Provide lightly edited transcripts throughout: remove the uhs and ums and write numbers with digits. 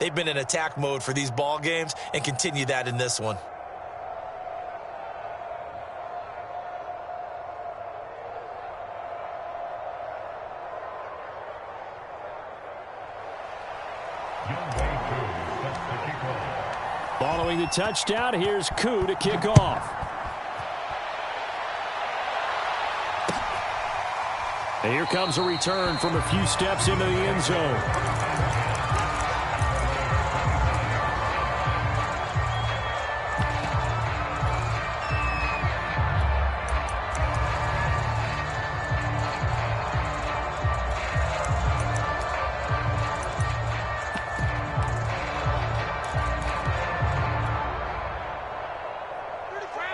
They've been in attack mode for these ball games and continue that in this one. Following the touchdown, here's Koo to kick off. And here comes a return from a few steps into the end zone.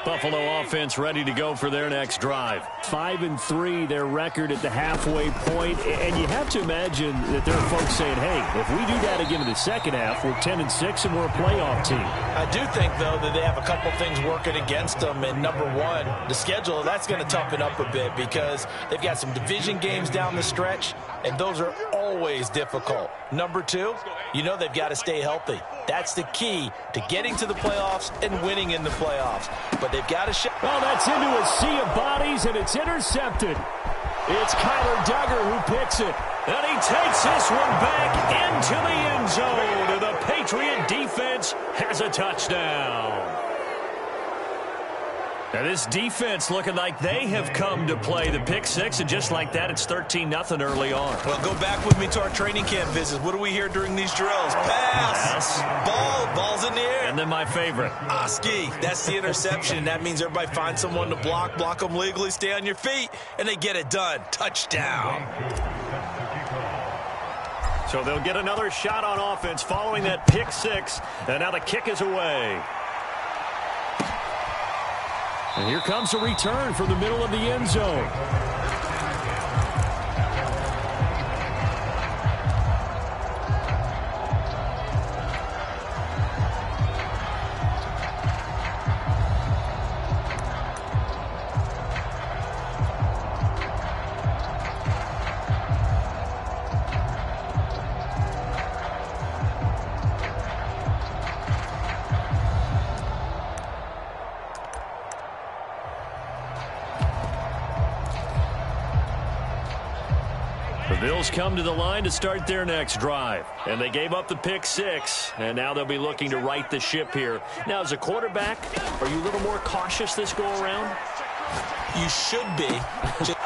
Buffalo offense ready to go for their next drive. 5-3, their record at the halfway point. And you have to imagine that there are folks saying, hey, if we do that again in the second half, we're 10-6 and we're a playoff team. I do think, though, that they have a couple things working against them. And number one, the schedule, that's going to toughen up a bit because they've got some division games down the stretch, and those are always difficult. Number two, you know they've got to stay healthy. That's the key to getting to the playoffs and winning in the playoffs. But they've got to show. Well, that's into a sea of bodies, and it's intercepted. It's Kyler Duggar who picks it. And he takes this one back into the end zone. And the Patriot defense has a touchdown. Now this defense looking like they have come to play the pick six, and just like that, it's 13-0 early on. Well, go back with me to our training camp visits. What do we hear during these drills? Pass. Ball's in the air. And then my favorite. Ski. That's the interception. That means everybody finds someone to block them legally, stay on your feet, and they get it done. Touchdown. So they'll get another shot on offense following that pick six, and now the kick is away. And here comes a return from the middle of the end zone. The Bills come to the line to start their next drive. And they gave up the pick six, and now they'll be looking to right the ship here. Now, as a quarterback, are you a little more cautious this go-around? You should be.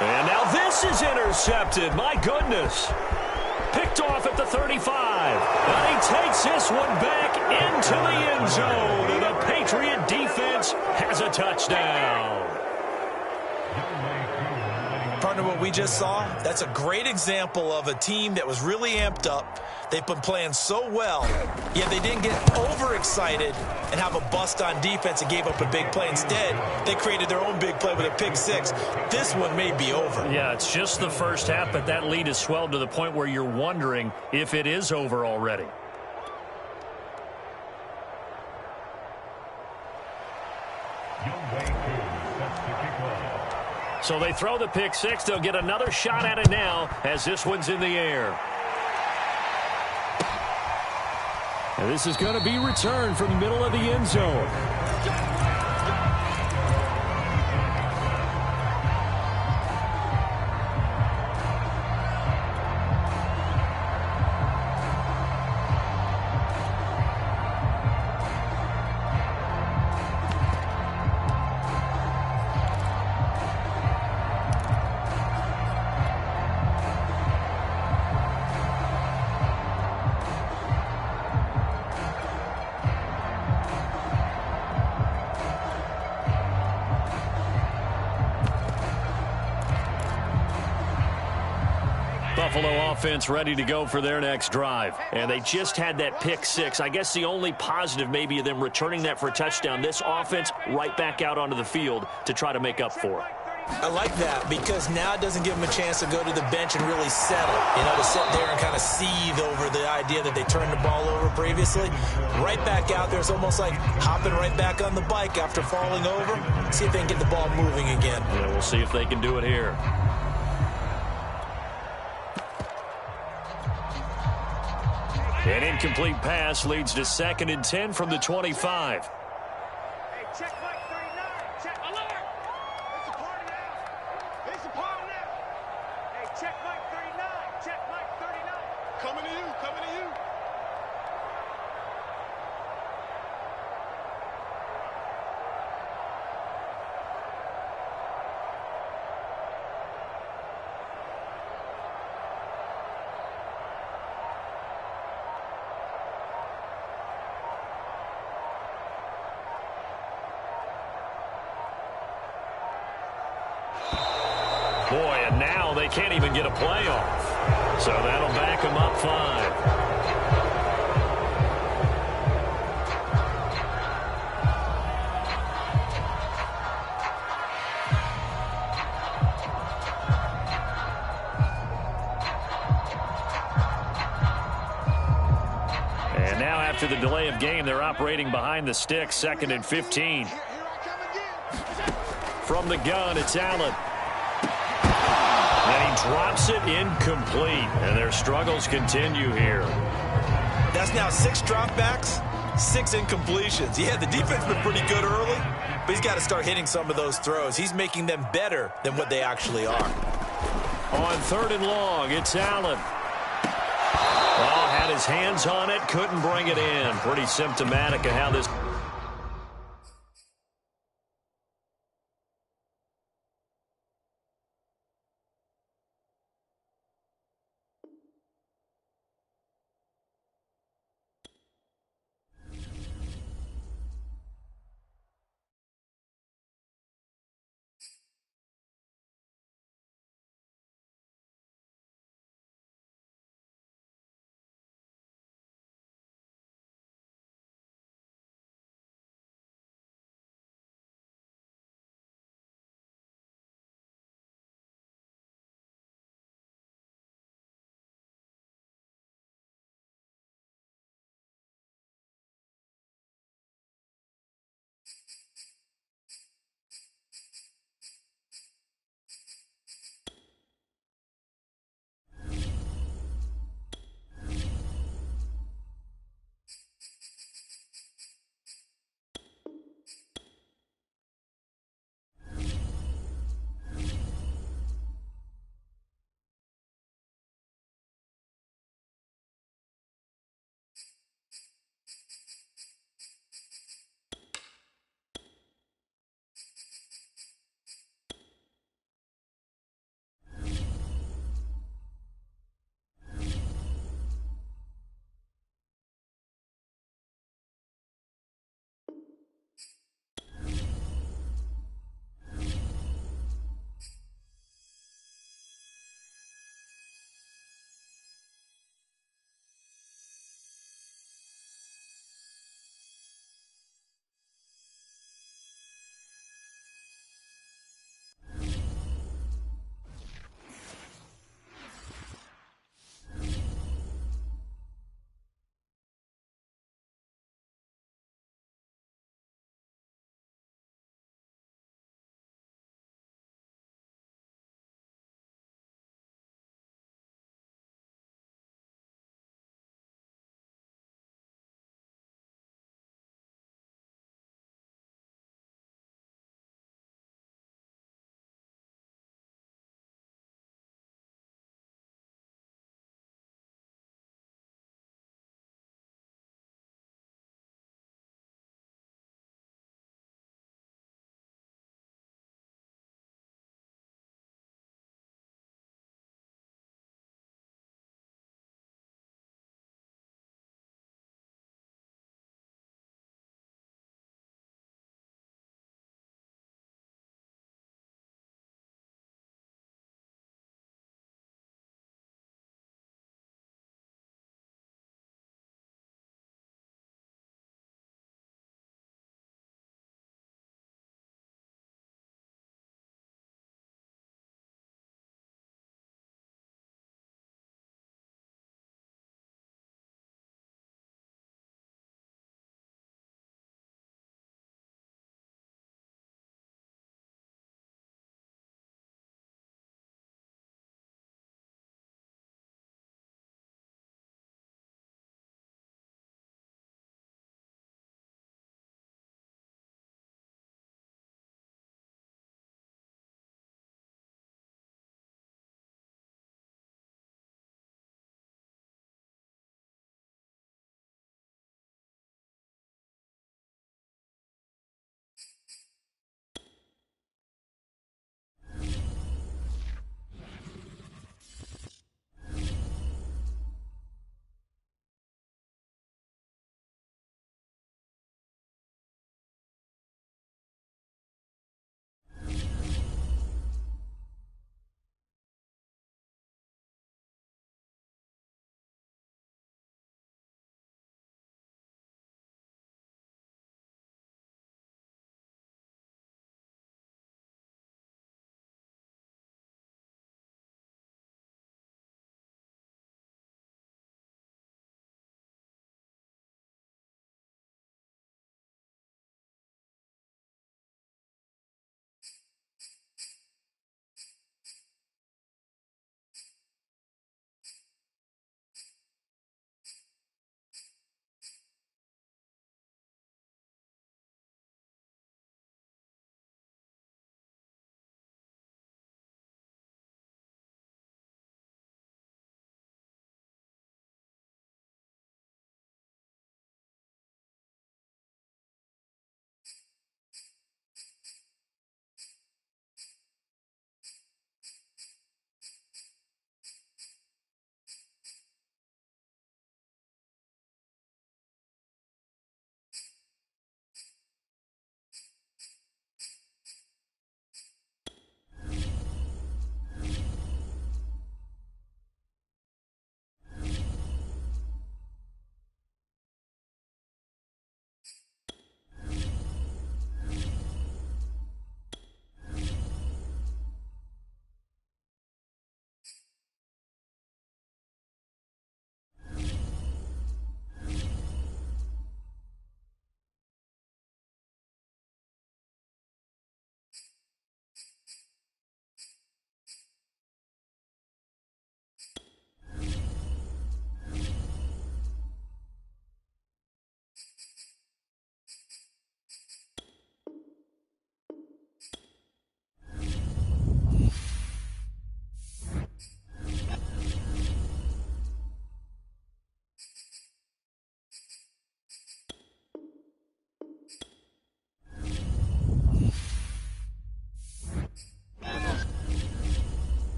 And now this is intercepted. My goodness. Picked off at the 35. And he takes this one back into the end zone. And the Patriot defense has a touchdown. Partner, what we just saw, that's a great example of a team that was really amped up. They've been playing so well, yet they didn't get overexcited and have a bust on defense and gave up a big play. Instead, they created their own big play with a pick six. This one may be over. Yeah, it's just the first half, but that lead has swelled to the point where you're wondering if it is over already. So they throw the pick six. They'll get another shot at it now as this one's in the air. And this is going to be returned from the middle of the end zone. Buffalo offense ready to go for their next drive. And they just had that pick six. I guess the only positive maybe of them returning that for a touchdown. This offense right back out onto the field to try to make up for it. I like that because now it doesn't give them a chance to go to the bench and really settle. You know, to sit there and kind of seethe over the idea that they turned the ball over previously. Right back out there. It's almost like hopping right back on the bike after falling over. See if they can get the ball moving again. Yeah, we'll see if they can do it here. An incomplete pass leads to 2nd and 10 from the 25. Hey, check Mike 39. Check alert. It's a party now. It's a party now. Hey, check Mike 39. Check Mike 39. Coming to you. Coming to you. Boy, and now they can't even get a play off. So that'll back them up 5. And now after the delay of game, they're operating behind the stick, 2nd and 15. Here I come again. From the gun, it's Allen. And he drops it incomplete. And their struggles continue here. That's now 6 dropbacks, 6 incompletions. Yeah, the defense has been pretty good early, but he's got to start hitting some of those throws. He's making them better than what they actually are. On 3rd and long, it's Allen. Oh, had his hands on it, couldn't bring it in. Pretty symptomatic of how this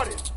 started.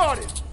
started.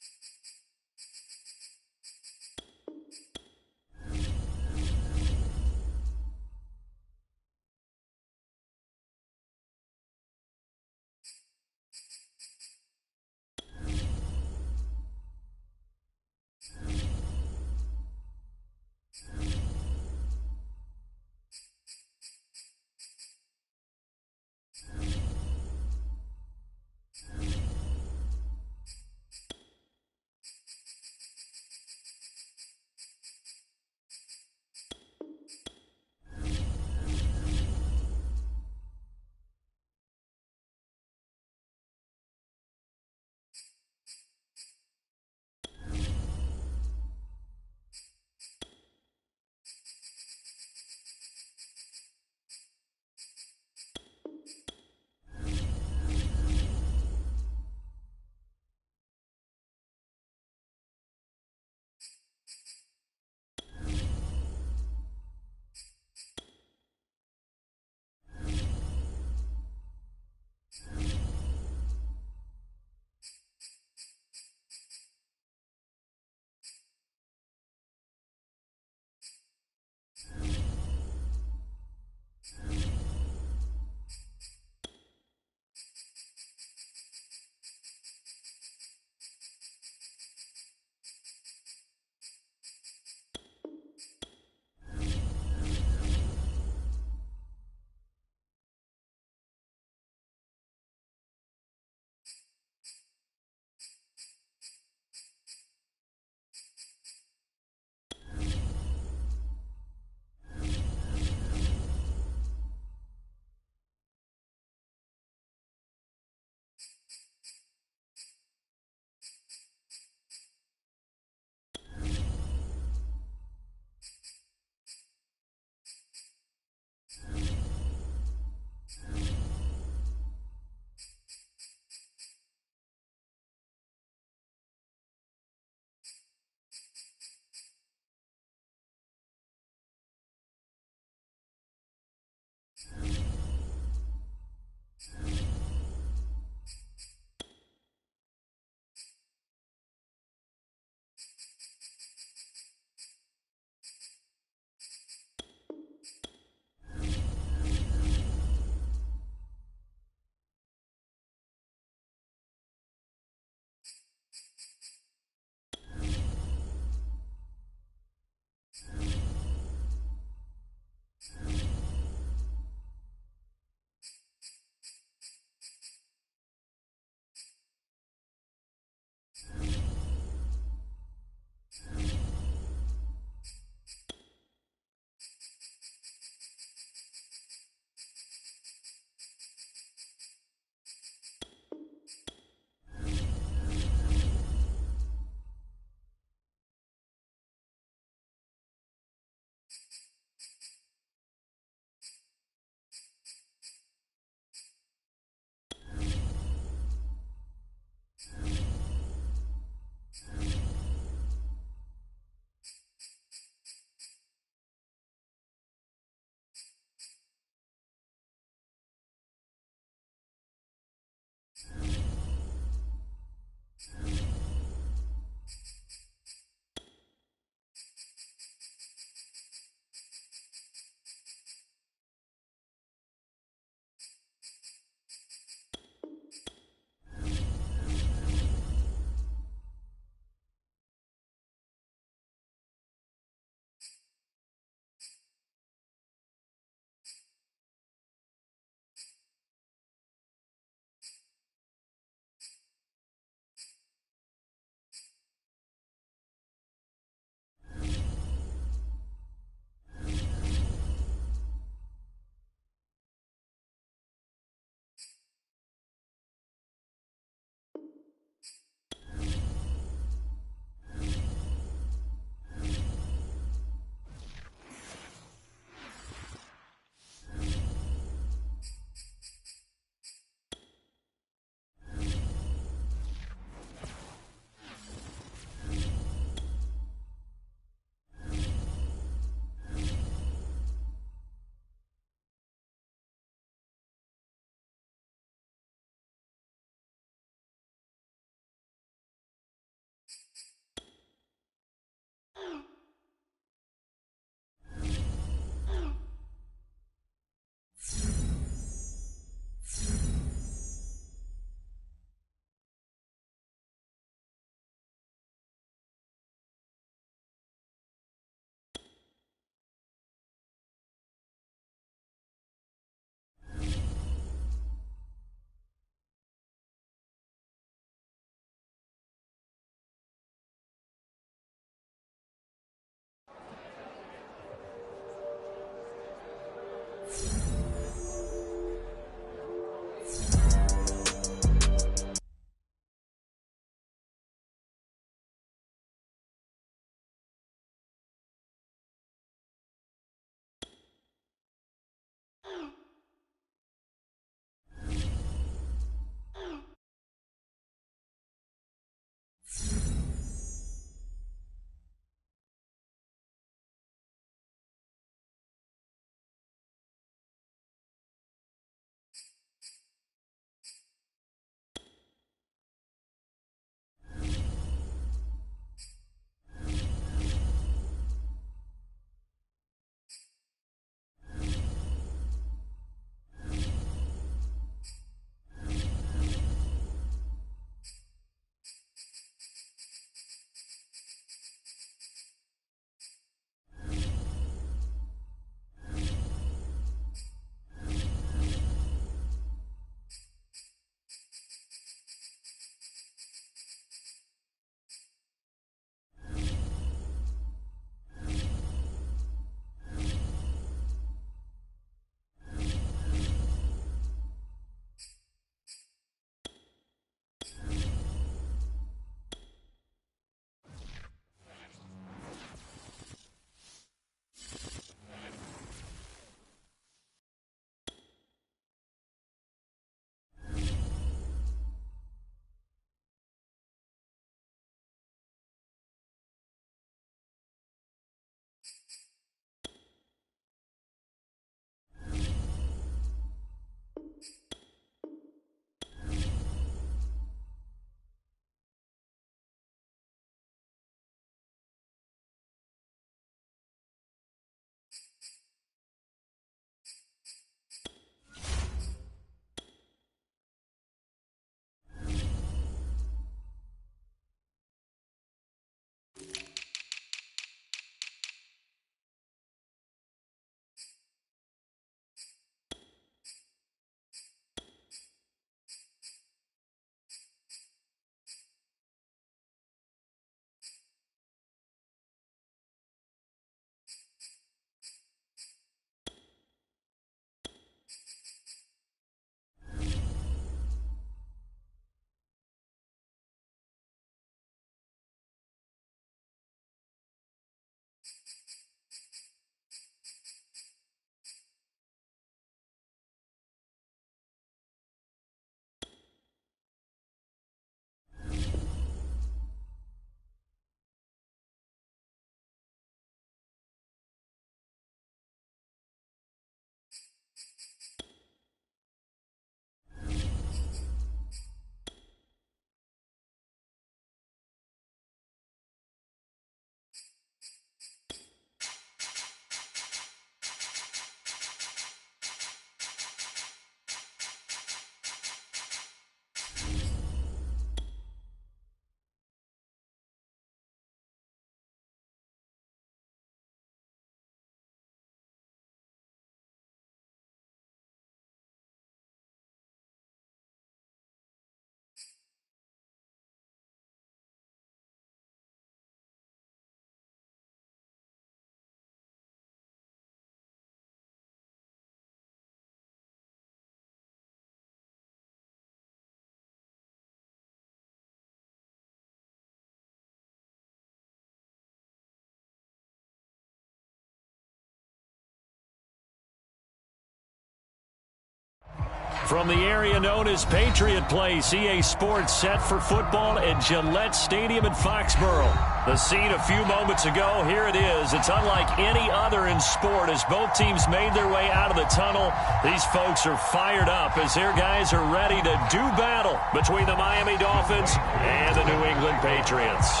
From the area known as Patriot Place, EA Sports set for football at Gillette Stadium in Foxborough. The scene a few moments ago, here it is. It's unlike any other in sport as both teams made their way out of the tunnel. These folks are fired up as their guys are ready to do battle between the Miami Dolphins and the New England Patriots.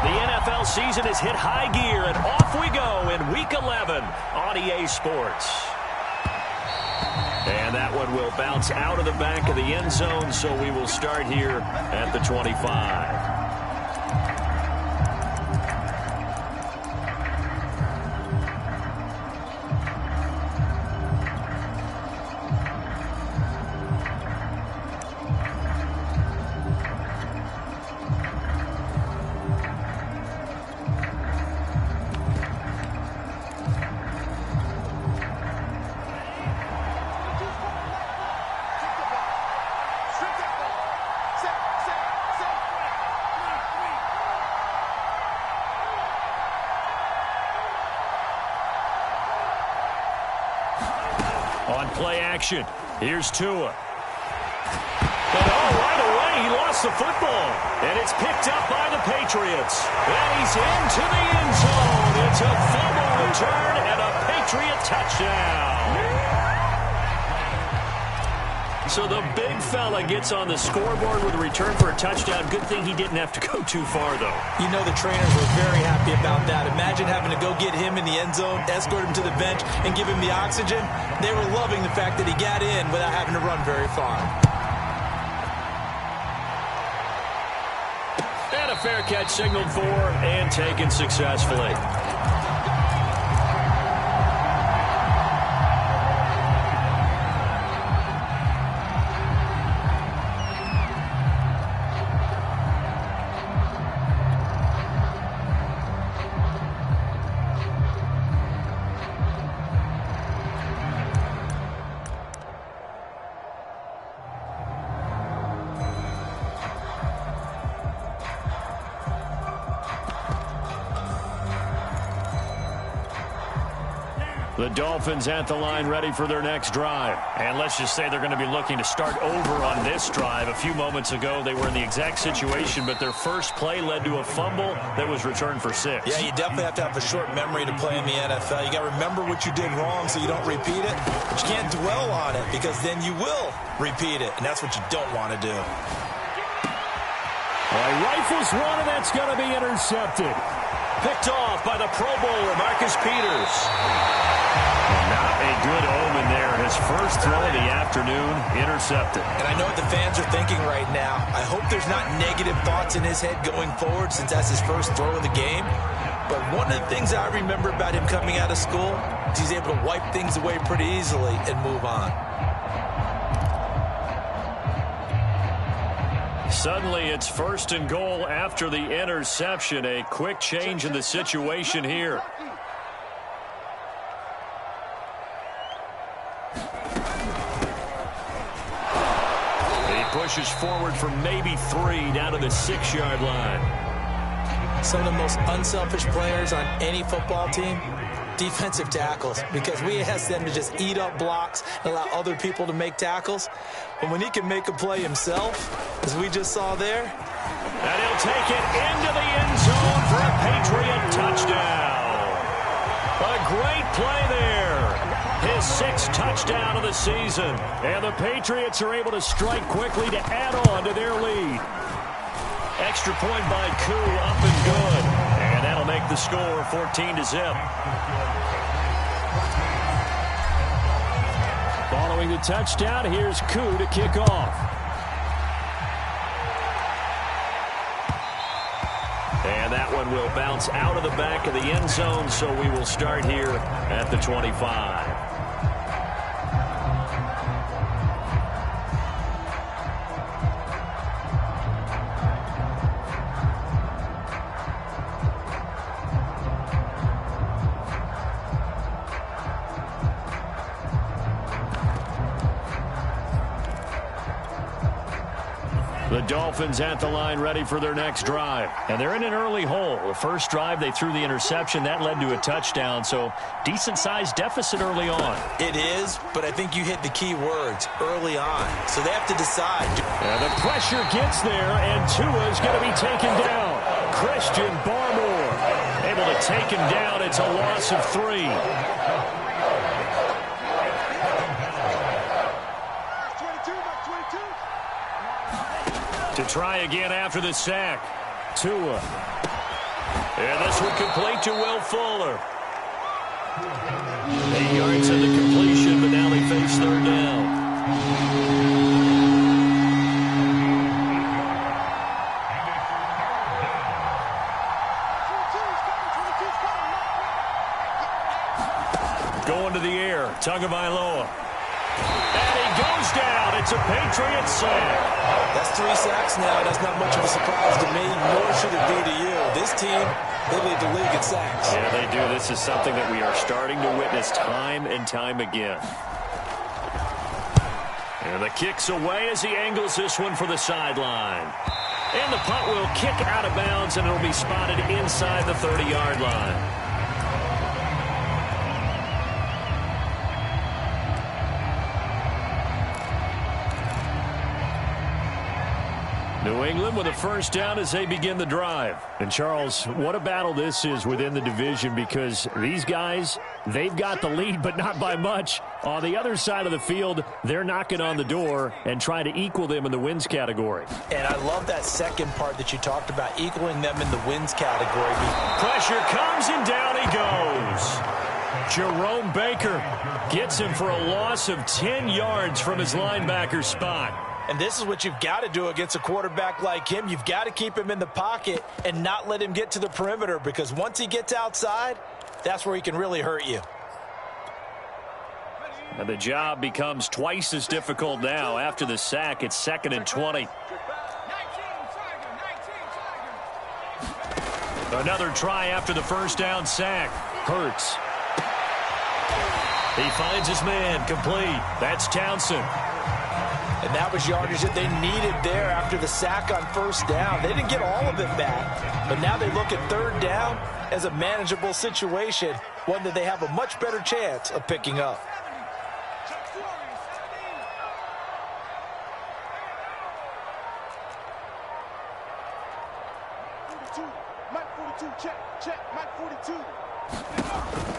The NFL season has hit high gear, and off we go in Week 11 on EA Sports. And that one will bounce out of the back of the end zone, so we will start here at the 25. On play action, here's Tua. But right away, he lost the football. And it's picked up by the Patriots. And he's into the end zone. It's a fumble return and a Patriot touchdown. So the big fella gets on the scoreboard with a return for a touchdown. Good thing he didn't have to go too far, though. You know the trainers were very happy about that. Imagine having to go get him in the end zone, escort him to the bench, and give him the oxygen. They were loving the fact that he got in without having to run very far. And a fair catch signaled for and taken successfully. The Dolphins at the line ready for their next drive. And let's just say they're going to be looking to start over on this drive. A few moments ago, they were in the exact situation, but their first play led to a fumble that was returned for 6. Yeah, you definitely have to have a short memory to play in the NFL. You got to remember what you did wrong so you don't repeat it. But you can't dwell on it because then you will repeat it, and that's what you don't want to do. Well, he rifles one, and that's going to be intercepted. Picked off by the Pro Bowler, Marcus Peters. Not a good omen there. His first throw of the afternoon, intercepted. And I know what the fans are thinking right now. I hope there's not negative thoughts in his head going forward since that's his first throw of the game. But one of the things I remember about him coming out of school is he's able to wipe things away pretty easily and move on. Suddenly, it's 1st and goal after the interception. A quick change in the situation here. Pushes forward for maybe 3 down to the 6-yard line. Some of the most unselfish players on any football team, defensive tackles, because we ask them to just eat up blocks and allow other people to make tackles. But when he can make a play himself, as we just saw there. And he'll take it into the end zone for a Patriot touchdown. A great play there. His 6th touchdown of the season. And the Patriots are able to strike quickly to add on to their lead. Extra point by Koo, up and good. And that'll make the score 14-0. Following the touchdown, here's Koo to kick off. And that one will bounce out of the back of the end zone, so we will start here at the 25. The Dolphins at the line ready for their next drive. And they're in an early hole. The first drive, they threw the interception. That led to a touchdown, so decent-sized deficit early on. It is, but I think you hit the key words, early on. So they have to decide. And the pressure gets there, and Tua's going to be taken down. Christian Barmore able to take him down. It's a loss of 3. To try again after the sack. Tua. And this one complete to Will Fuller. 8 yards in the completion, but now they face third down. Going to the air. Tagovailoa. And he goes down. It's a Patriot sack. That's 3 sacks now. That's not much of a surprise to me, nor should it be to you. This team, they lead the league in sacks. Yeah, they do. This is something that we are starting to witness time and time again. And the kick's away as he angles this one for the sideline. And the punt will kick out of bounds, and it'll be spotted inside the 30-yard line. New England with a first down as they begin the drive. And, Charles, what a battle this is within the division, because these guys, they've got the lead, but not by much. On the other side of the field, they're knocking on the door and trying to equal them in the wins category. And I love that second part that you talked about, equaling them in the wins category. Pressure comes, and down he goes. Jerome Baker gets him for a loss of 10 yards from his linebacker spot. And this is what you've got to do against a quarterback like him. You've got to keep him in the pocket and not let him get to the perimeter, because once he gets outside, that's where he can really hurt you. And the job becomes twice as difficult now. After the sack, it's 2nd and 20. Another try after the first down sack. Hurts. He finds his man complete. That's Townsend. And that was yardage that they needed there after the sack on first down. They didn't get all of it back, but now they look at third down as a manageable situation, one that they have a much better chance of picking up.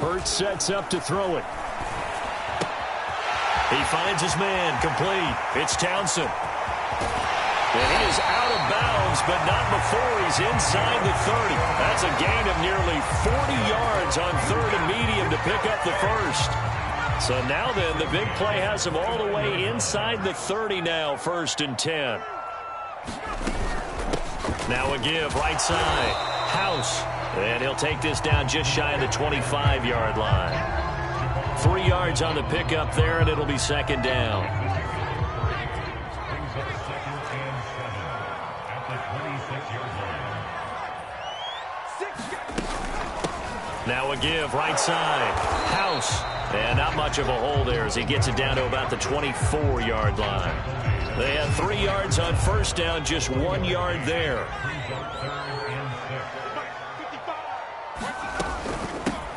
Hurts sets up to throw it. He finds his man complete. It's Townsend. And he is out of bounds, but not before he's inside the 30. That's a gain of nearly 40 yards on 3rd and medium to pick up the first. So now then, the big play has him all the way inside the 30 now, 1st and 10. Now a give, right side. House. And he'll take this down just shy of the 25-yard line. 3 yards on the pickup there, and it'll be 2nd down. Now a give, right side. House. And not much of a hole there as he gets it down to about the 24-yard line. They had 3 yards on first down, just 1 yard there.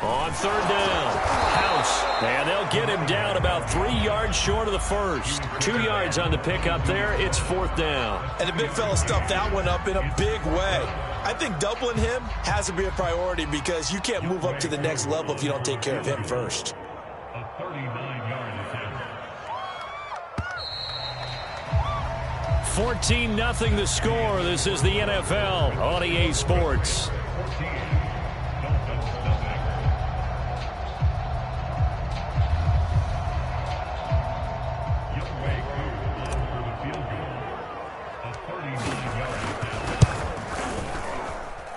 On third down, House. And they'll get him down about 3 yards short of the first. 2 yards on the pickup there. It's 4th down. And the big fella stuffed that one up in a big way. I think doubling him has to be a priority, because you can't move up to the next level if you don't take care of him first. 14-0 the score. This is the NFL on EA Sports.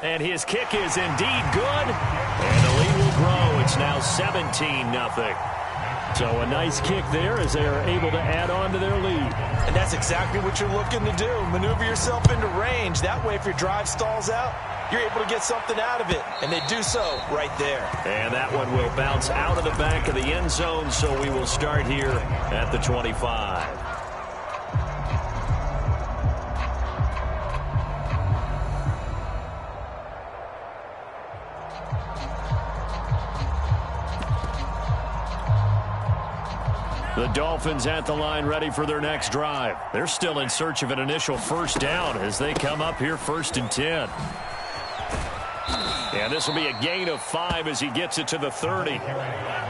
And his kick is indeed good. And the lead will grow. It's now 17-0. So a nice kick there as they are able to add on to their lead. And that's exactly what you're looking to do. Maneuver yourself into range. That way, if your drive stalls out, you're able to get something out of it. And they do so right there. And that one will bounce out of the back of the end zone. So we will start here at the 25. The Dolphins at the line ready for their next drive. They're still in search of an initial first down as they come up here 1st and 10. And this will be a gain of 5 as he gets it to the 30.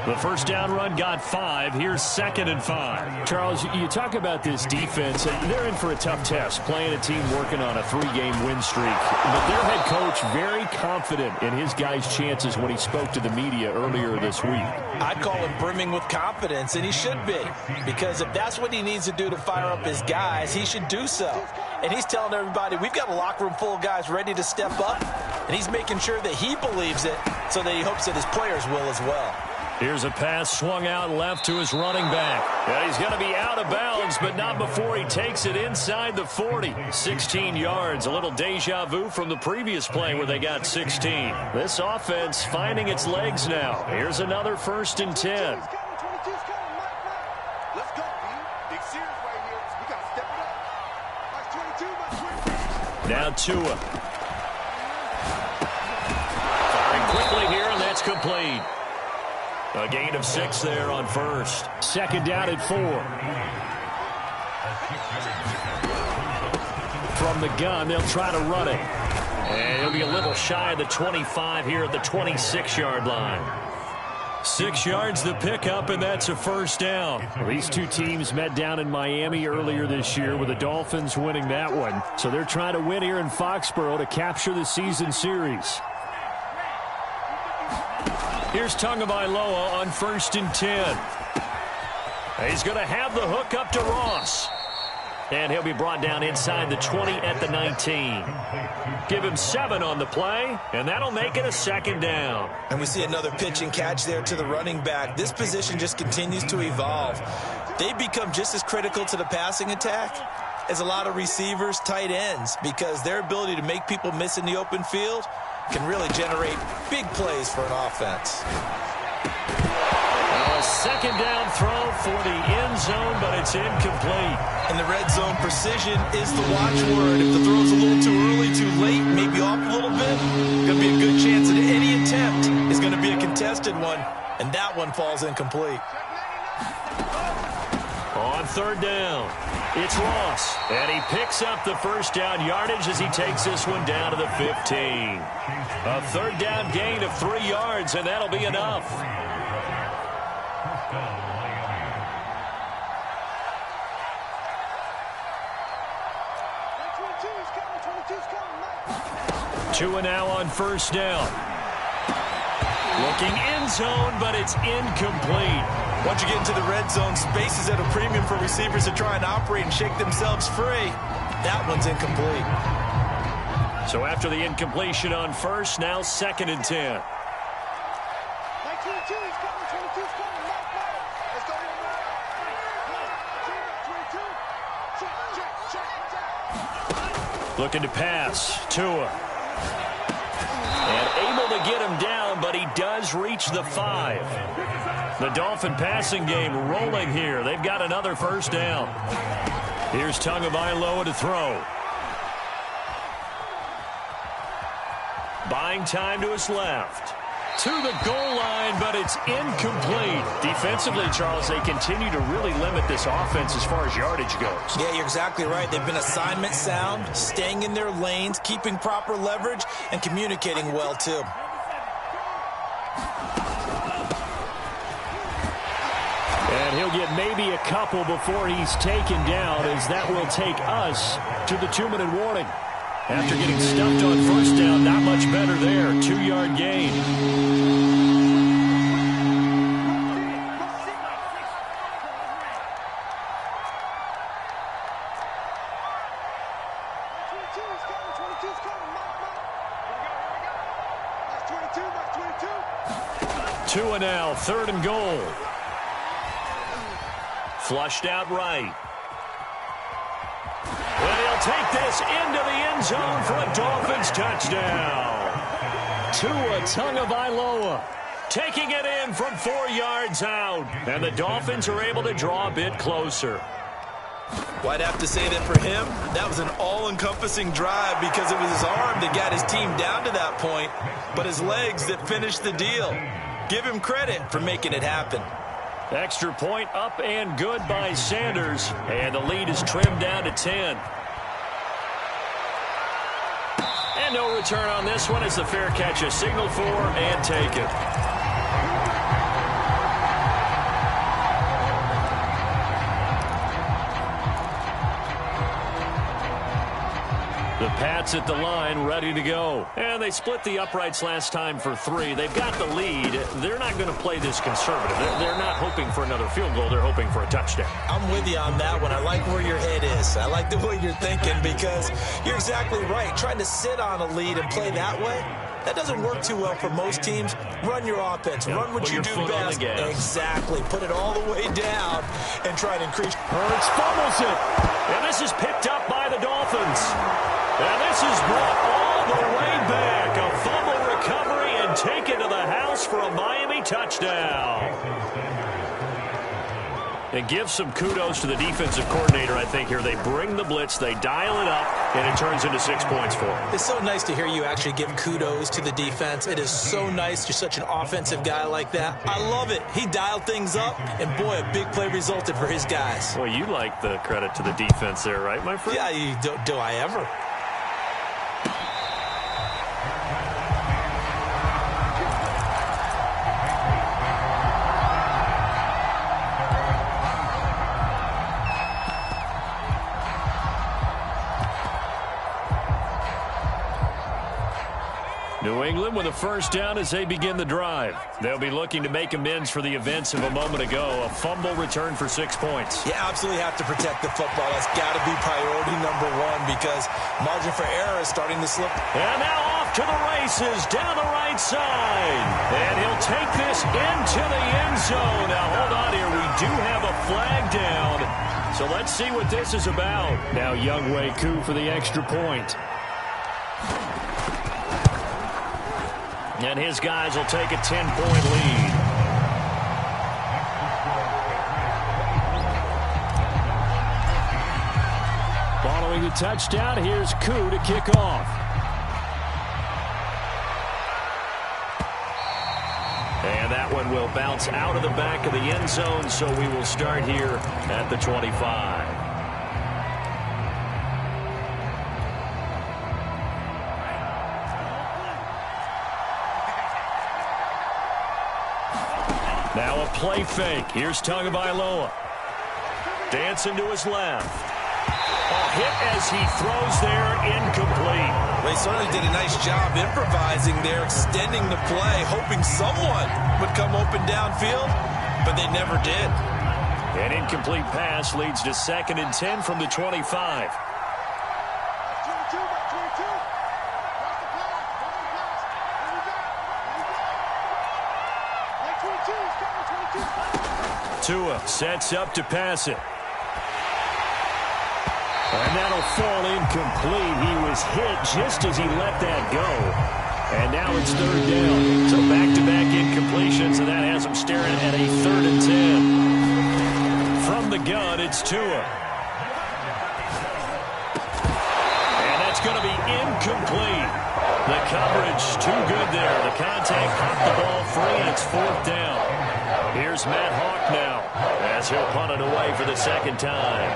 The first down run got 5. Here's 2nd and 5. Charles, you talk about this defense. They're in for a tough test, playing a team working on a 3-game win streak. But their head coach very confident in his guys' chances when he spoke to the media earlier this week. I'd call him brimming with confidence, and he should be. Because if that's what he needs to do to fire up his guys, he should do so. And he's telling everybody, we've got a locker room full of guys ready to step up. And he's making sure that he believes it so that he hopes that his players will as well. Here's a pass swung out left to his running back. And he's going to be out of bounds, but not before he takes it inside the 40. 16 yards, a little deja vu from the previous play where they got 16. This offense finding its legs now. Here's another 1st and 10. Let's go, big series right here. We got to step it up. Now Tua. Firing quickly here, and that's complete. A gain of 6 there on 1st. 2nd down at 4. From the gun, they'll try to run it. And he'll be a little shy of the 25 here at the 26-yard line. 6 yards the pickup, and that's a first down. Well, these two teams met down in Miami earlier this year with the Dolphins winning that one. So they're trying to win here in Foxborough to capture the season series. Here's Tagovailoa on 1st and 10. He's going to have the hook up to Ross. And he'll be brought down inside the 20 at the 19. Give him 7 on the play, and that'll make it a 2nd down. And we see another pitch and catch there to the running back. This position just continues to evolve. They become just as critical to the passing attack as a lot of receivers, tight ends, because their ability to make people miss in the open field can really generate big plays for an offense. A 2nd down throw for the end zone, but it's incomplete. And the red zone precision is the watchword. If the throw's a little too early, too late, maybe off a little bit, going to be a good chance that any attempt is going to be a contested one, and that one falls incomplete. On 3rd down, it's Ross, and he picks up the first down yardage as he takes this one down to the 15. A 3rd down gain of 3 yards, and that'll be enough. Tua now on 1st down. Looking end zone, but it's incomplete. Once you get into the red zone, space is at a premium for receivers to try and operate and shake themselves free. That one's incomplete. So after the incompletion on 1st, now 2nd and 10. Looking to pass. Tua. And able to get him down, but he does reach the 5. The Dolphin passing game rolling here. They've got another first down. Here's Tagovailoa to throw. Buying time to his left. To the goal line, but it's incomplete. Defensively, Charles, they continue to really limit this offense as far as yardage goes. Yeah, you're exactly right. They've been assignment sound, staying in their lanes, keeping proper leverage, and communicating well, too. And he'll get maybe a couple before he's taken down, as that will take us to the 2-minute warning. After getting stuffed on 1st down, not much better there. 2-yard gain. Tua now, 3rd and goal. Flushed out right. And he'll take this into the end zone for a Dolphins touchdown. Tua Tagovailoa taking it in from 4 yards out. And the Dolphins are able to draw a bit closer. Well, I'd have to say that for him, that was an all-encompassing drive because it was his arm that got his team down to that point, but his legs that finished the deal. Give him credit for making it happen. Extra point up and good by Sanders. And the lead is trimmed down to 10. And no return on this one as the fair catch is signaled for and taken. The Pats at the line, ready to go. And they split the uprights last time for 3. They've got the lead. They're not going to play this conservative. They're not hoping for another field goal. They're hoping for a touchdown. I'm with you on that one. I like where your head is. I like the way you're thinking because you're exactly right. Trying to sit on a lead and play that way, that doesn't work too well for most teams. Run your offense. Yep, run what you do best. Exactly. Put it all the way down and try to increase. Hurts fumbles it. And this is picked up by the Dolphins. And this is brought all the way back. A fumble recovery and taken to the house for a Miami touchdown. And give some kudos to the defensive coordinator, I think, here. They bring the blitz, they dial it up, and it turns into 6 points for them. It's so nice to hear you actually give kudos to the defense. It is so nice. You're such an offensive guy like that. I love it. He dialed things up, and boy, a big play resulted for his guys. Well, you like the credit to the defense there, right, my friend? Yeah, do I ever? New England with a first down as they begin the drive. They'll be looking to make amends for the events of a moment ago. A fumble return for 6 points. You absolutely have to protect the football. That's got to be priority number one because margin for error is starting to slip. And now off to the races down the right side. And he'll take this into the end zone. Now hold on here. We do have a flag down. So let's see what this is about. Now Younghoe Koo for the extra point. And his guys will take a 10-point lead. Following the touchdown, here's Koo to kick off. And that one will bounce out of the back of the end zone, so we will start here at the 25. Now a play fake. Here's Tagovailoa. Dancing to his left. A hit as he throws there, incomplete. Well, he certainly did a nice job improvising there, extending the play, hoping someone would come open downfield, but they never did. An incomplete pass leads to 2nd and 10 from the 25. Tua sets up to pass it. And that'll fall incomplete. He was hit just as he let that go. And now it's 3rd down. So back-to-back incompletions, and that has him staring at a 3rd and 10. From the gun, it's Tua. And that's going to be incomplete. The coverage too good there. The contact popped the ball free, and it's 4th down. Here's Matt Hawk now as he'll punt it away for the 2nd time.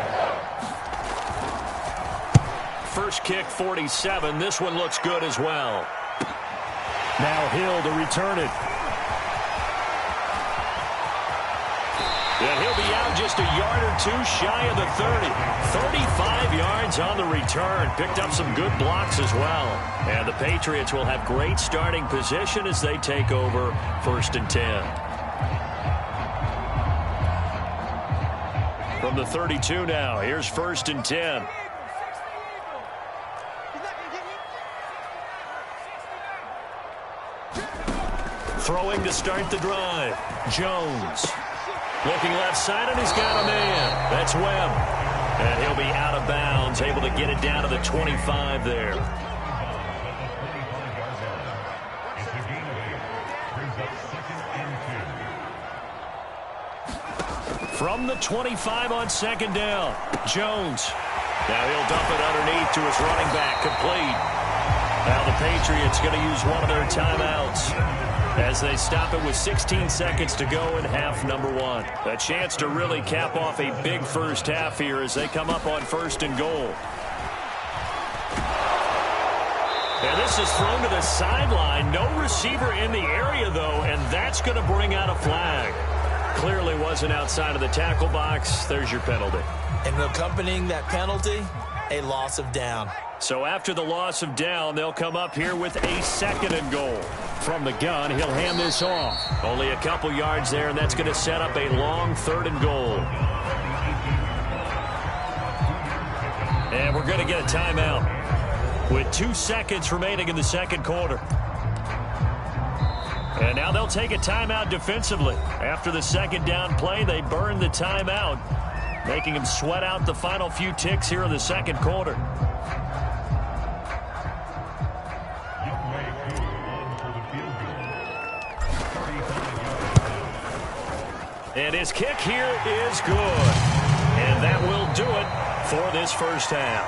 First kick, 47. This one looks good as well. Now Hill to return it. And he'll be out just a yard or two shy of the 30. 35 yards on the return. Picked up some good blocks as well. And the Patriots will have great starting position as they take over 1st and 10. From the 32 now, here's 1st and 10. Throwing to start the drive. Jones. Looking left side, and he's got a man. That's Webb. And he'll be out of bounds, able to get it down to the 25 there. From the 25 on 2nd down. Jones. Now he'll dump it underneath to his running back. Complete. Now the Patriots going to use one of their timeouts as they stop it with 16 seconds to go in half number one. A chance to really cap off a big first half here as they come up on 1st and goal. And this is thrown to the sideline. No receiver in the area, though, and that's going to bring out a flag. Clearly wasn't outside of the tackle box. There's your penalty. And accompanying that penalty, a loss of down. So after the loss of down, they'll come up here with a 2nd and goal. From the gun, he'll hand this off. Only a couple yards there, and that's going to set up a long 3rd and goal. And we're going to get a timeout with 2 seconds remaining in the 2nd quarter. And now they'll take a timeout defensively. After the 2nd down play, they burn the timeout, making them sweat out the final few ticks here in the 2nd quarter. And his kick here is good. And that will do it for this first half.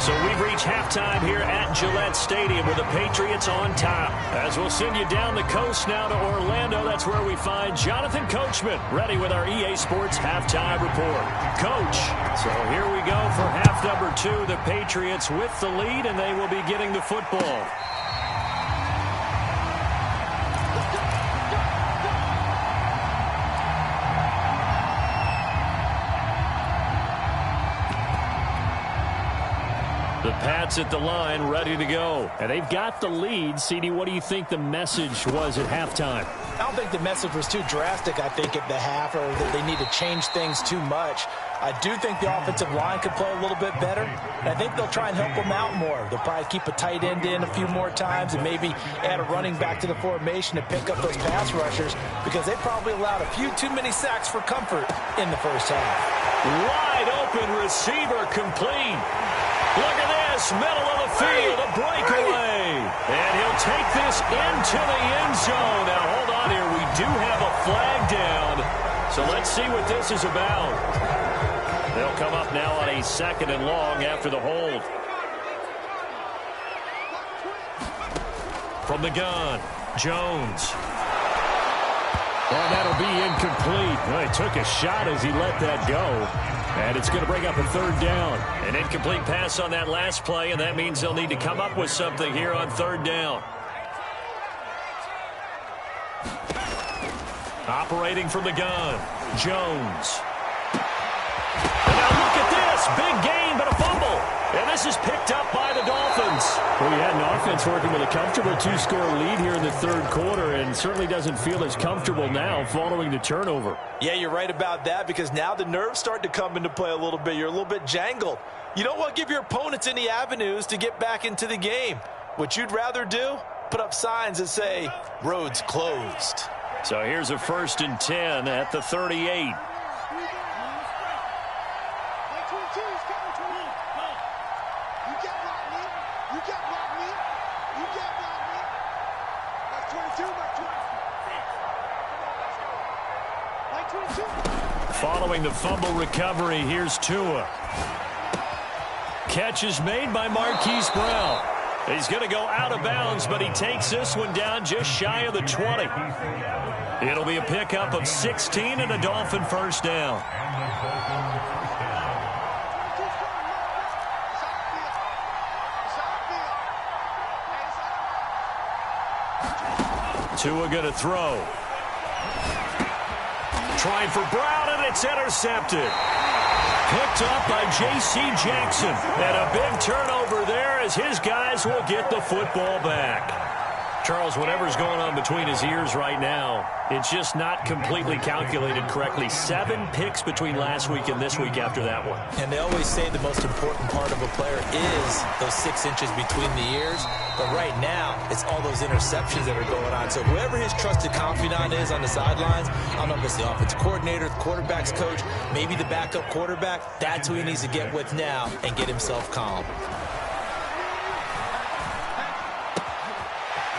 So we've reached halftime here at Gillette Stadium with the Patriots on top. As we'll send you down the coast now to Orlando, that's where we find Jonathan Coachman ready with our EA Sports halftime report. Coach, so here we go for half number 2. The Patriots with the lead, and they will be getting the football. The Pats at the line, ready to go. And they've got the lead. CD, what do you think the message was at halftime? I don't think the message was too drastic, I think, at the half, or that they need to change things too much. I do think the offensive line could play a little bit better. And I think they'll try and help them out more. They'll probably keep a tight end in a few more times and maybe add a running back to the formation to pick up those pass rushers, because they probably allowed a few too many sacks for comfort in the first half. Wide open receiver complete. Look at this, middle of the field, a breakaway. And he'll take this into the end zone. Now, hold on here. We do have a flag down. So let's see what this is about. They'll come up now on a 2nd and long after the hold. From the gun, Jones. Well, that'll be incomplete. Well, he took a shot as he let that go. And it's going to bring up a 3rd down. An incomplete pass on that last play, and that means they'll need to come up with something here on 3rd down. Operating from the gun, Jones. And now look at this. Big gain, but a fumble. And this is picked up by the Dolphins. Well, you had an offense working with a comfortable 2-score lead here in the 3rd quarter, and certainly doesn't feel as comfortable now following the turnover. Yeah, you're right about that, because now the nerves start to come into play a little bit. You're a little bit jangled. You don't want to give your opponents any avenues to get back into the game. What you'd rather do, put up signs that say, roads closed. So here's a 1st and 10 at the 38. Following the fumble recovery, here's Tua. Catch is made by Marquise Brown. He's going to go out of bounds, but he takes this one down just shy of the 20. It'll be a pickup of 16 and a Dolphin 1st down. Tua going to throw. Trying for Brown, and it's intercepted. Picked up by J.C. Jackson. And a big turnover there as his guys will get the football back. Charles, whatever's going on between his ears right now, it's just not completely calculated correctly. 7 picks between last week and this week after that one. And they always say the most important part of a player is those 6 inches between the ears. But right now, it's all those interceptions that are going on. So whoever his trusted confidant is on the sidelines, I don't know if it's the offensive coordinator, the quarterback's coach, maybe the backup quarterback, that's who he needs to get with now and get himself calm.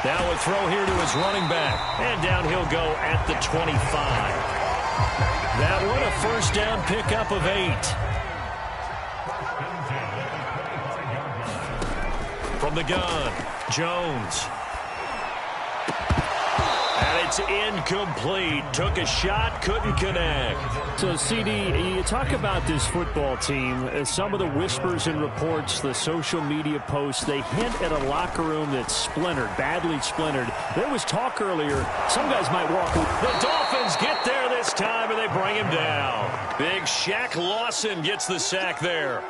Now a throw here to his running back. And down he'll go at the 25. That one a 1st down pickup of 8. From the gun, Jones. And it's incomplete. Took a shot, couldn't connect. So, CD, you talk about this football team. Some of the whispers and reports, the social media posts, they hint at a locker room that's splintered, badly splintered. There was talk earlier, some guys might walk away. The Dolphins get there this time, and they bring him down. Big Shaq Lawson gets the sack there.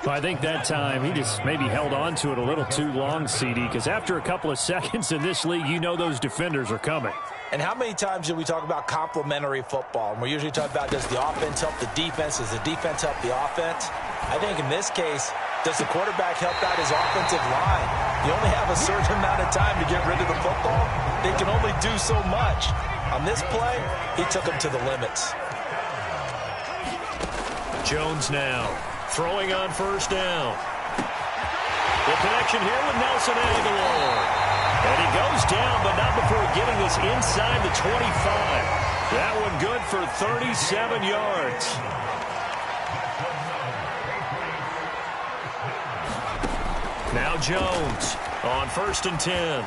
Well, I think that time he just maybe held on to it a little too long, CD, because after a couple of seconds in this league, you know those defenders are coming. And how many times do we talk about complementary football? And we're usually talking about, does the offense help the defense? Does the defense help the offense? I think in this case, does the quarterback help out his offensive line? You only have a certain amount of time to get rid of the football. They can only do so much. On this play, he took them to the limits. Jones now. Throwing on first down. The connection here with Nelson Aguilar. And he goes down, but not before getting this inside the 25. That one good for 37 yards. Now Jones on 1st and 10.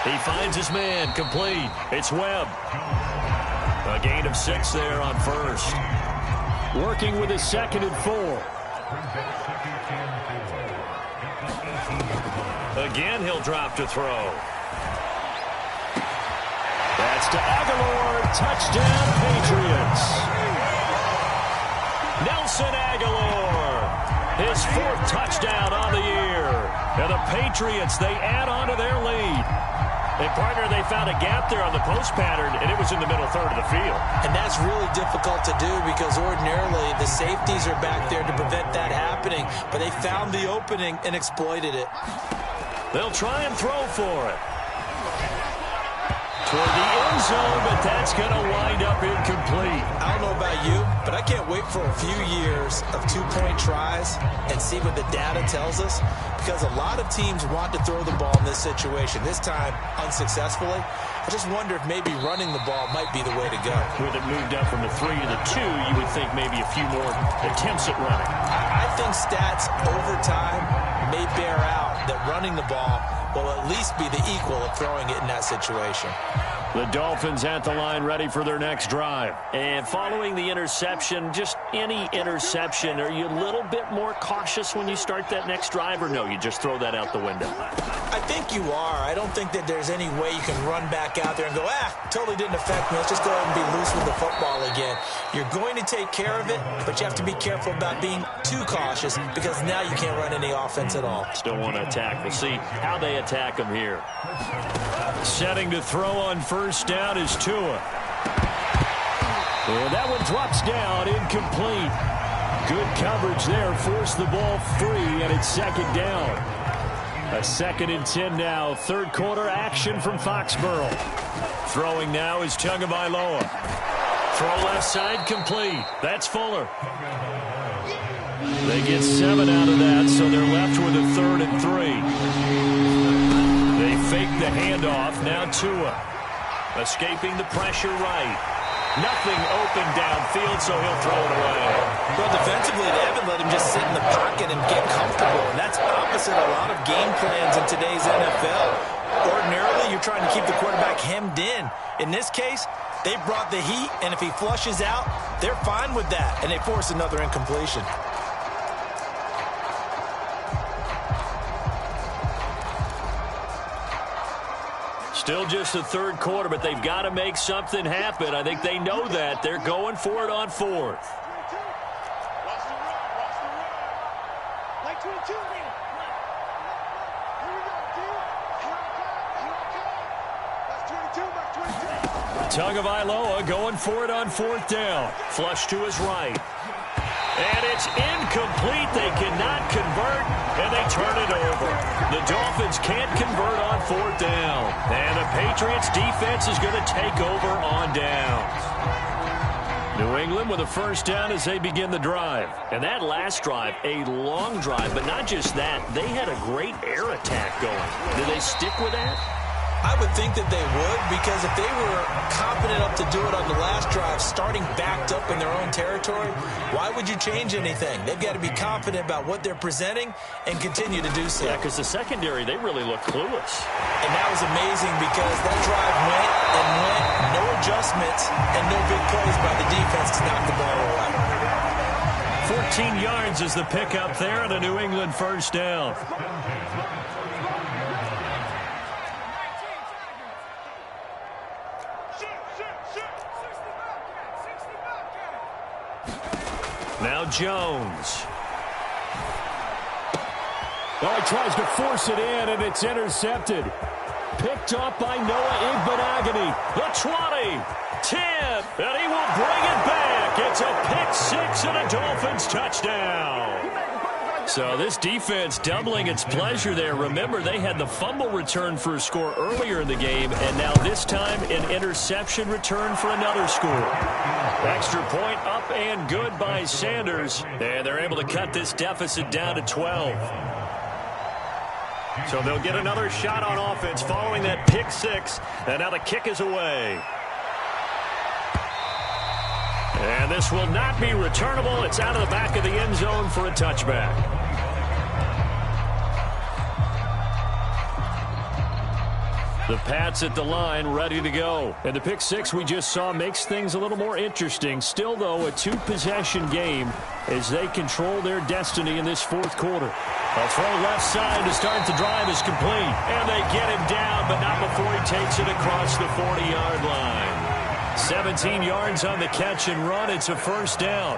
He finds his man, complete. It's Webb. A gain of 6 there on first. Working with his 2nd and 4. Again, he'll drop to throw. That's to Aguilar. Touchdown, Patriots. Nelson Aguilar. His 4th touchdown on the year. And the Patriots, they add on to their lead. And, partner, they found a gap there on the post pattern, and it was in the middle third of the field. And that's really difficult to do because ordinarily the safeties are back there to prevent that happening. But they found the opening and exploited it. They'll try and throw for it. Toward the end zone, but that's going to wind up incomplete. I don't know about you, but I can't wait for a few years of 2-point tries and see what the data tells us. Because a lot of teams want to throw the ball in this situation. This time, unsuccessfully. I just wonder if maybe running the ball might be the way to go. With it moved up from the 3 to the 2, you would think maybe a few more attempts at running. I think stats over time may bear out that running the ball will at least be the equal of throwing it in that situation. The Dolphins at the line ready for their next drive. And following the interception, just any interception, are you a little bit more cautious when you start that next drive, or no, you just throw that out the window? I think you are. I don't think that there's any way you can run back out there and go, totally didn't affect me. Let's just go ahead and be loose with the football again. You're going to take care of it, but you have to be careful about being too cautious because now you can't run any offense at all. Still want to attack. We'll see how they attack them here. Setting to throw on first down is Tua. And that one drops down, incomplete. Good coverage there, forced the ball free, and it's 2nd down. A 2nd and 10 now, 3rd quarter action from Foxborough. Throwing now is Tagovailoa. Throw left side, complete. That's Fuller. They get 7 out of that, so they're left with a 3rd and 3. They fake the handoff. Now Tua. Escaping the pressure right. Nothing open downfield, so he'll throw it away. Well, defensively, they haven't let him just sit in the pocket and get comfortable. And that's opposite a lot of game plans in today's NFL. Ordinarily, you're trying to keep the quarterback hemmed in. In this case, they brought the heat, and if he flushes out, they're fine with that, and they force another incompletion. Still just the 3rd quarter, but they've got to make something happen. I think they know that. They're going for it on 4th. Tagovailoa going for it on 4th down. Flush to his right. And it's incomplete. They cannot convert, and they turn it over. The Dolphins can't convert on 4th down. And the Patriots defense is going to take over on downs. New England with a first down as they begin the drive. And that last drive, a long drive, but not just that. They had a great air attack going. Do they stick with that? I would think that they would, because if they were confident enough to do it on the last drive, starting backed up in their own territory, why would you change anything? They've got to be confident about what they're presenting and continue to do so. Yeah, because the secondary, they really look clueless. And that was amazing because that drive went and went, no adjustments and no big plays by the defense to knock the ball away. 14 yards is the pickup there and a New England first down. Now Jones. Oh, he tries to force it in, and it's intercepted. Picked off by Noah Igbenogany. The 20, 10, and he will bring it back. It's a pick-6 and a Dolphins touchdown. So this defense doubling its pleasure there. Remember, they had the fumble return for a score earlier in the game, and now this time an interception return for another score. Extra point up and good by Sanders, and they're able to cut this deficit down to 12. So they'll get another shot on offense following that pick-6, and now the kick is away. And this will not be returnable. It's out of the back of the end zone for a touchback. The Pats at the line, ready to go. And the pick-6 we just saw makes things a little more interesting. Still, though, a two-possession game as they control their destiny in this fourth quarter. A throw left side to start the drive is complete. And they get him down, but not before he takes it across the 40-yard line. 17 yards on the catch and run. It's a first down.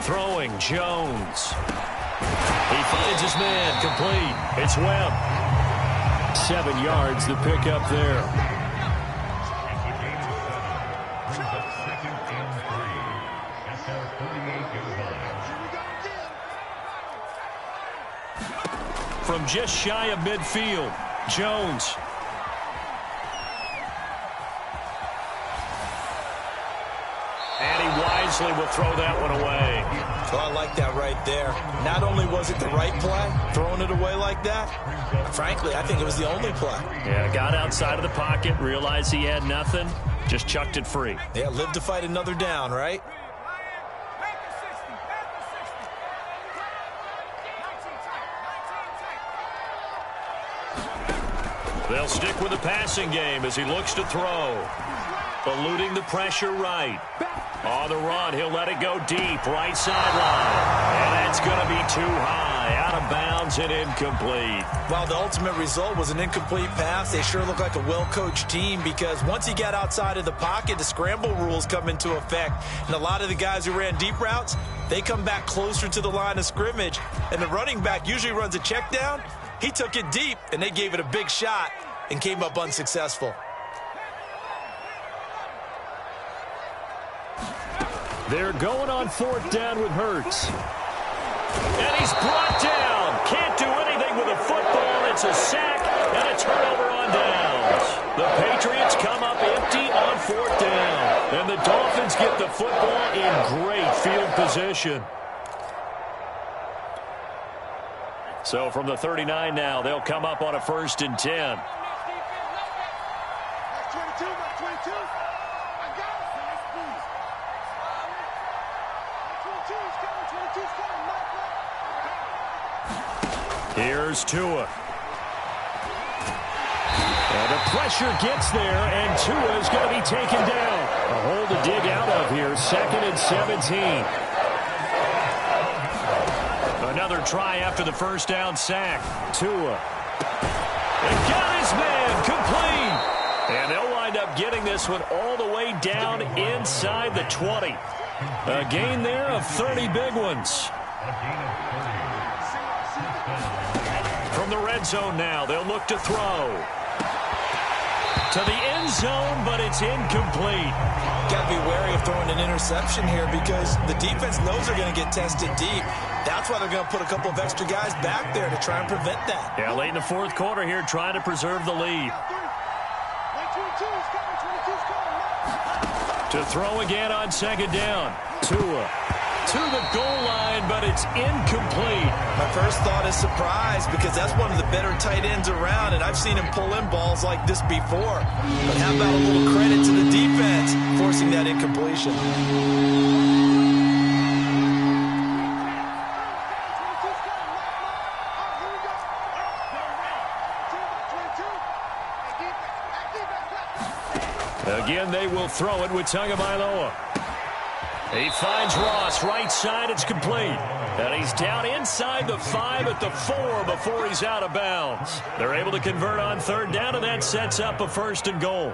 Throwing, Jones. He finds his man, complete. It's Webb. 7 yards, the pickup there. From just shy of midfield, Jones. And he wisely will throw that one away. So I like that right there. Not only was it the right play, throwing it away like that, frankly, I think it was the only play. Yeah, got outside of the pocket, realized he had nothing, just chucked it free. Yeah, live to fight another down, right? They'll stick with the passing game as he looks to throw. Eluding the pressure right. On the run, he'll let it go deep, right sideline. And that's going to be too high, out of bounds and incomplete. While the ultimate result was an incomplete pass, they sure look like a well-coached team because once he got outside of the pocket, the scramble rules come into effect. And a lot of the guys who ran deep routes, they come back closer to the line of scrimmage. And the running back usually runs a check down. He took it deep, and they gave it a big shot and came up unsuccessful. They're going on fourth down with Hurts. And he's brought down. Can't do anything with a football. It's a sack and a turnover on downs. The Patriots come up empty on fourth down. And the Dolphins get the football in great field position. So from the 39 now, they'll come up on a 1st and 10. Here's Tua. And the pressure gets there, and Tua is going to be taken down. A hole to dig out of here, 2nd and 17. Another try after the first down sack. Tua. And got his man, complete. And they'll wind up getting this one all the way down inside the 20. A gain there of 30 big ones. From the red zone now, they'll look to throw. To the end zone, but it's incomplete. Got to be wary of throwing an interception here because the defense knows they're going to get tested deep. That's why they're going to put a couple of extra guys back there to try and prevent that. Yeah, late in the fourth quarter here, trying to preserve the lead. To throw again on 2nd down. Tua. to the goal line, but it's incomplete. My first thought is surprise because that's one of the better tight ends around, and I've seen him pull in balls like this before. But how about a little credit to the defense forcing that incompletion? Again, they will throw it with Tagovailoa. He finds Ross right side. It's complete. And he's down inside the 5 at the 4 before he's out of bounds. They're able to convert on third down, and that sets up a 1st and goal.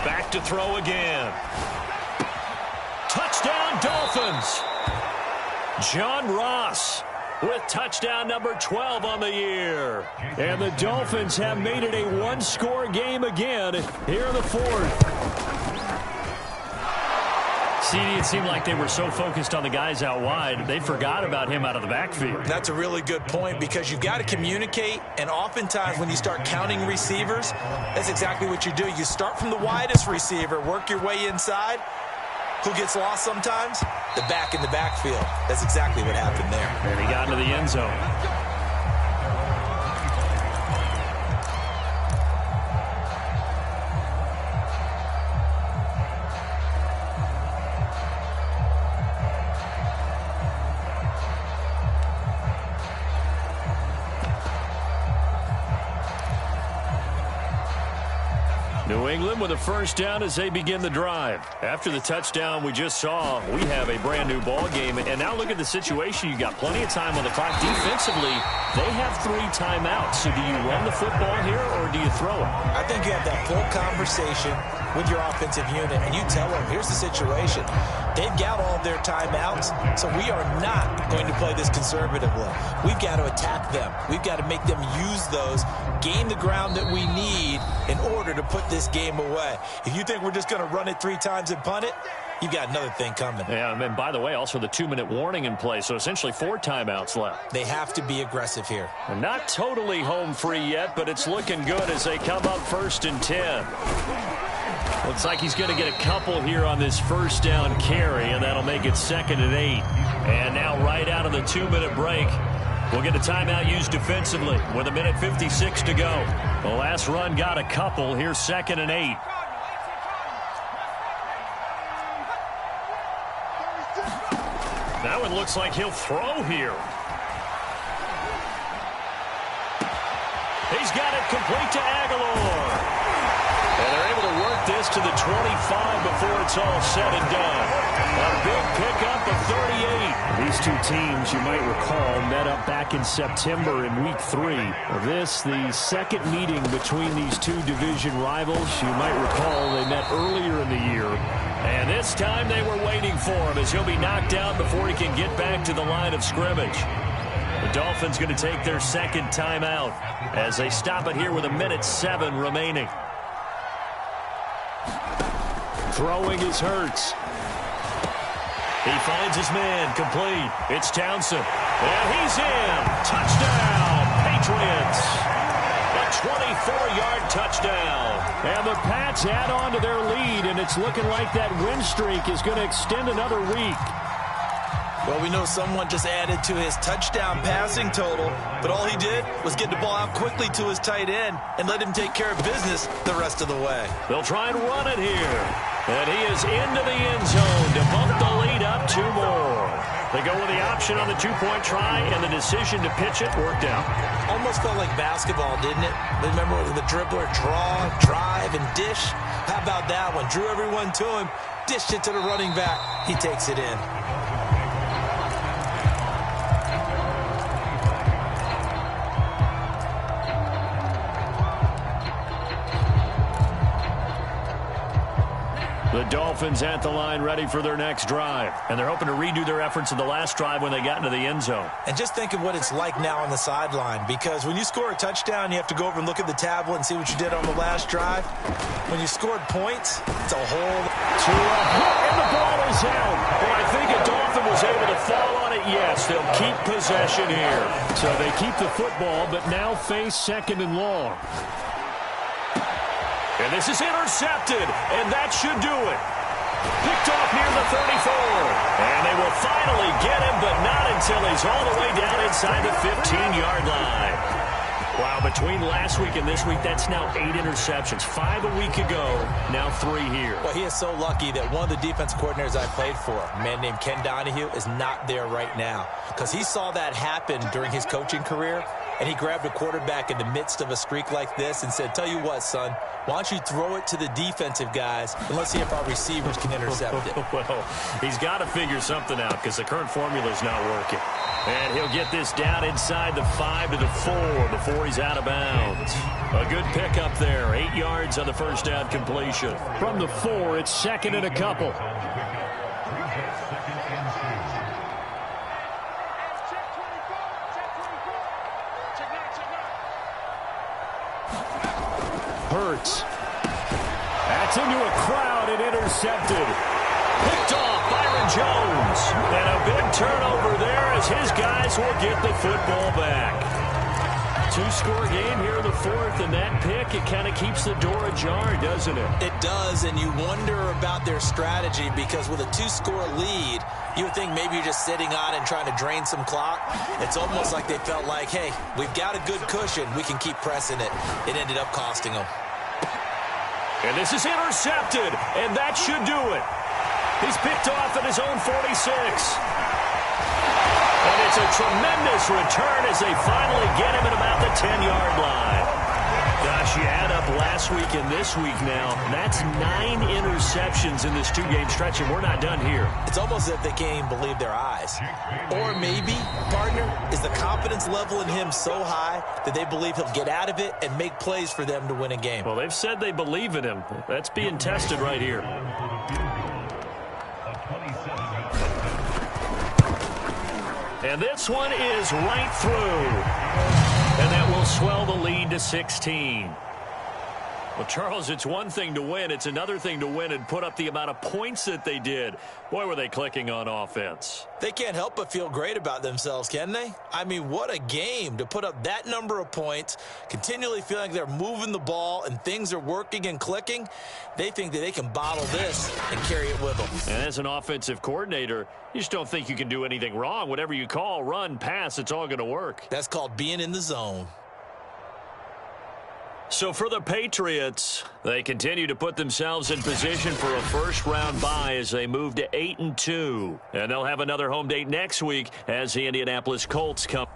Back to throw again. Touchdown, Dolphins. John Ross with touchdown number 12 on the year. And the Dolphins have made it a one-score game again here in the 4th. CD, it seemed like they were so focused on the guys out wide, they forgot about him out of the backfield. That's a really good point because you've got to communicate, and oftentimes when you start counting receivers, that's exactly what you do. You start from the widest receiver, work your way inside. Who gets lost sometimes? The back in the backfield. That's exactly what happened there. And he got into the end zone. New England with a 1st down as they begin the drive. After the touchdown we just saw, we have a brand new ball game. And now look at the situation. You got plenty of time on the clock. Defensively, they have 3 timeouts. So do you run the football here or do you throw it? I think you have that full conversation with your offensive unit, and you tell them, here's the situation. They've got all their timeouts, so we are not going to play this conservatively. We've got to attack them. We've got to make them use those, gain the ground that we need in order to put this game away. If you think we're just going to run it 3 times and punt it, you've got another thing coming. Yeah, and by the way, also the 2-minute warning in play, so essentially 4 timeouts left. They have to be aggressive here. And not totally home free yet, but it's looking good as they come up 1st and 10. Looks like he's going to get a couple here on this 1st down carry, and that'll make it 2nd and 8. And now right out of the 2-minute break, we'll get a timeout used defensively with 1:56 to go. The last run got a couple. Here's 2nd and 8. Now it looks like he'll throw here. He's got it complete to Aguilar. And they're able to work this to the 25 before it's all said and done. A big pickup of 38. These two teams, you might recall, met up back in September in Week 3. This, the second meeting between these two division rivals. You might recall they met earlier in the year. And this time they were waiting for him as he'll be knocked out before he can get back to the line of scrimmage. The Dolphins going to take their 2nd timeout as they stop it here with 1:07 remaining. Throwing is Hurts. He finds his man, complete. It's Townsend. And he's in. Touchdown, Patriots. A 24-yard touchdown. And the Pats add on to their lead, and it's looking like that win streak is going to extend another week. Well, we know someone just added to his touchdown passing total, but all he did was get the ball out quickly to his tight end and let him take care of business the rest of the way. They'll try and run it here. And he is into the end zone to bump the lead up 2 more. They go with the option on the 2-point try, and the decision to pitch it worked out. Almost felt like basketball, didn't it? Remember the dribbler, draw, drive, and dish? How about that one? Drew everyone to him, dished it to the running back. He takes it in. The Dolphins at the line ready for their next drive. And they're hoping to redo their efforts in the last drive when they got into the end zone. And just think of what it's like now on the sideline, because when you score a touchdown, you have to go over and look at the tablet and see what you did on the last drive. When you scored points, it's a whole... And the ball is out. Well, I think a Dolphin was able to fall on it. Yes, they'll keep possession here. So they keep the football, but now face second and long. And this is intercepted, and that should do it. Picked off near the 34. And they will finally get him, but not until he's all the way down inside the 15-yard line. Wow, between last week and this week, that's now 8 interceptions. 5 a week ago, now 3 here. Well, he is so lucky that one of the defensive coordinators I played for, a man named Ken Donahue, is not there right now, because he saw that happen during his coaching career, and he grabbed a quarterback in the midst of a streak like this and said, tell you what, son, why don't you throw it to the defensive guys, and let's see if our receivers can intercept it. Well, he's got to figure something out because the current formula is not working. And he'll get this down inside the 5 to the 4 before he's out of bounds. A good pickup there. 8 yards on the first down completion. From the 4, it's second and a couple. Hurts. That's into a crowd and intercepted. Picked off Byron Jones. And a big turnover there as his guys will get the football back. 2-score game here in the 4th, and that pick, it kind of keeps the door ajar, doesn't it? It does, and you wonder about their strategy, because with a 2-score lead, you would think maybe you're just sitting on it and trying to drain some clock. It's almost like they felt like, hey, we've got a good cushion. We can keep pressing it. It ended up costing them. And this is intercepted, and that should do it. He's picked off at his own 46. And it's a tremendous return as they finally get him at about the 10-yard line. Gosh, you add up last week and this week now. That's 9 interceptions in this 2-game stretch, and we're not done here. It's almost as if they can't even believe their eyes. Or maybe, partner, is the confidence level in him so high that they believe he'll get out of it and make plays for them to win a game. Well, they've said they believe in him. That's being tested right here. And this one is right through. And that will swell the lead to 16. Well, Charles, it's one thing to win. It's another thing to win and put up the amount of points that they did. Boy, were they clicking on offense. They can't help but feel great about themselves, can they? I mean, what a game to put up that number of points, continually feeling like they're moving the ball and things are working and clicking. They think that they can bottle this and carry it with them. And as an offensive coordinator, you just don't think you can do anything wrong. Whatever you call, run, pass, it's all going to work. That's called being in the zone. So for the Patriots, they continue to put themselves in position for a first-round bye as they move to 8-2. And they'll have another home date next week as the Indianapolis Colts come.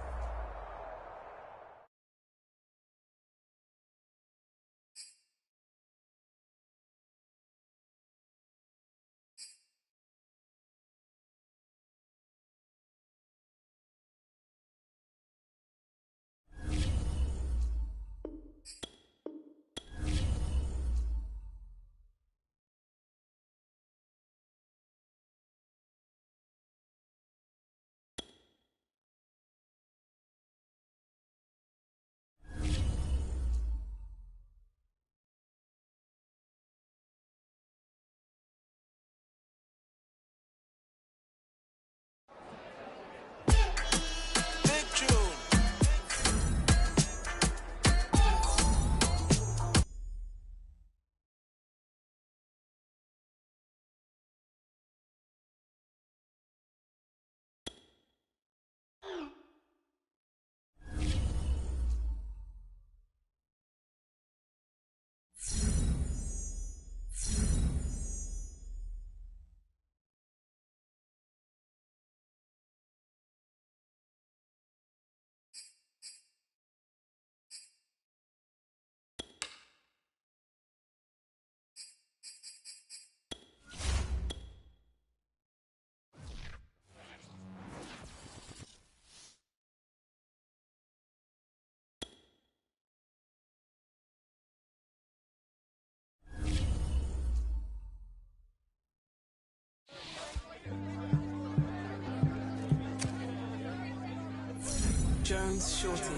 comes Shorty.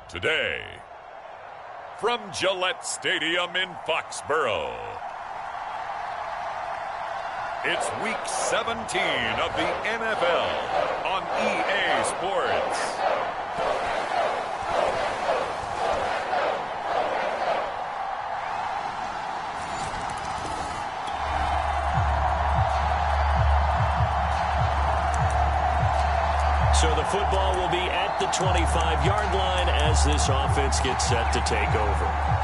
today, from Gillette Stadium in Foxborough, it's Week 17 of the NFL on EA Sports. So the football will be at the 25-yard line as this offense gets set to take over.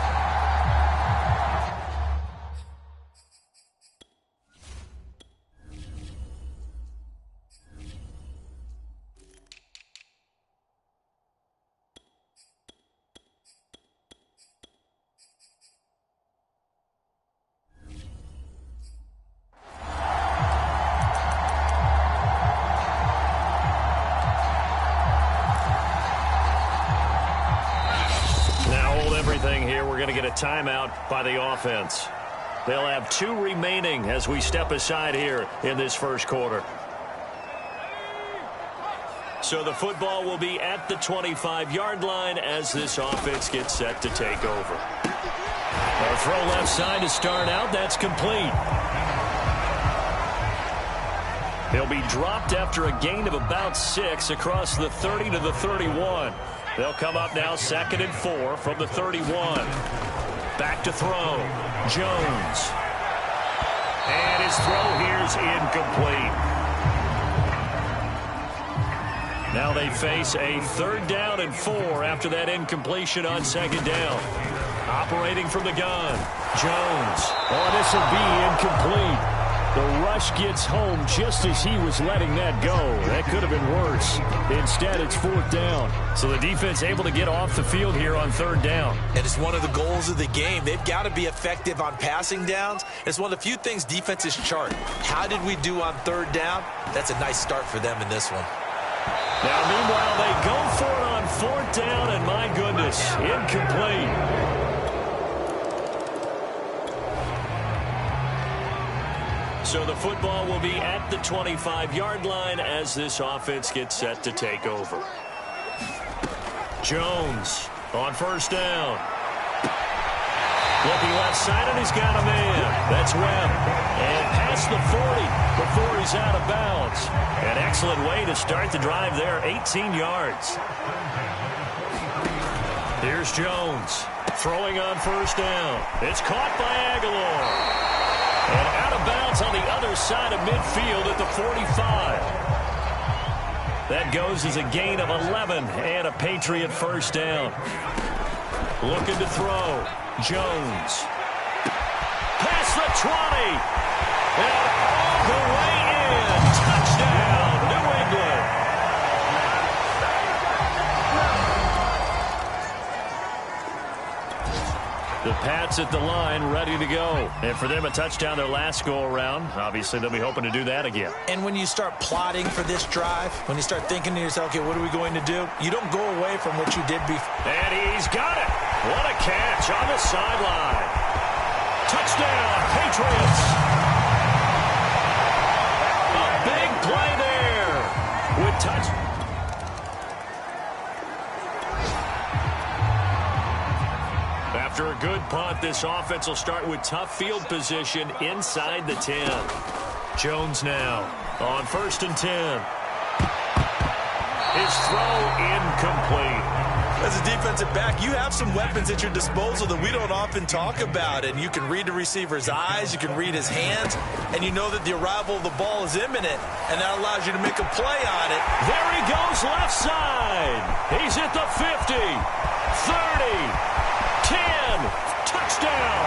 Here, we're going to get a timeout by the offense. They'll have 2 remaining as we step aside here in this first quarter. So the football will be at the 25-yard line as this offense gets set to take over. A throw left side to start out. That's complete. He'll be dropped after a gain of about 6 across the 30 to the 31. They'll come up now 2nd and 4 from the 31. Back to throw. Jones. And his throw here's incomplete. Now they face a 3rd down and 4 after that incompletion on 2nd down. Operating from the gun. Jones. Oh, this will be incomplete. The rush gets home just as he was letting that go. That could have been worse. Instead, it's 4th down. So the defense able to get off the field here on 3rd down. And it's one of the goals of the game. They've got to be effective on passing downs. It's one of the few things defenses chart. How did we do on 3rd down? That's a nice start for them in this one. Now, meanwhile, they go for it on 4th down, and my goodness, incomplete. So the football will be at the 25-yard line as this offense gets set to take over. Jones on 1st down. Looking left side, and he's got a man. That's Webb. And past the 40 before he's out of bounds. An excellent way to start the drive there, 18 yards. Here's Jones throwing on 1st down. It's caught by Aguilar. And out of bounds on the other side of midfield at the 45. That goes as a gain of 11 and a Patriot 1st down. Looking to throw. Jones. Past the 20. And all the way in. Touchdown, New England. The Pats at the line, ready to go. And for them, a touchdown their last go-around. Obviously, they'll be hoping to do that again. And when you start plotting for this drive, when you start thinking to yourself, okay, what are we going to do? You don't go away from what you did before. And he's got it. What a catch on the sideline. Touchdown, Patriots. A big play there with touch. After a good punt, this offense will start with tough field position inside the 10. Jones now on 1st and 10. His throw incomplete. As a defensive back, you have some weapons at your disposal that we don't often talk about. And you can read the receiver's eyes, you can read his hands, and you know that the arrival of the ball is imminent, and that allows you to make a play on it. There he goes left side. He's at the 50, 30. 10, touchdown.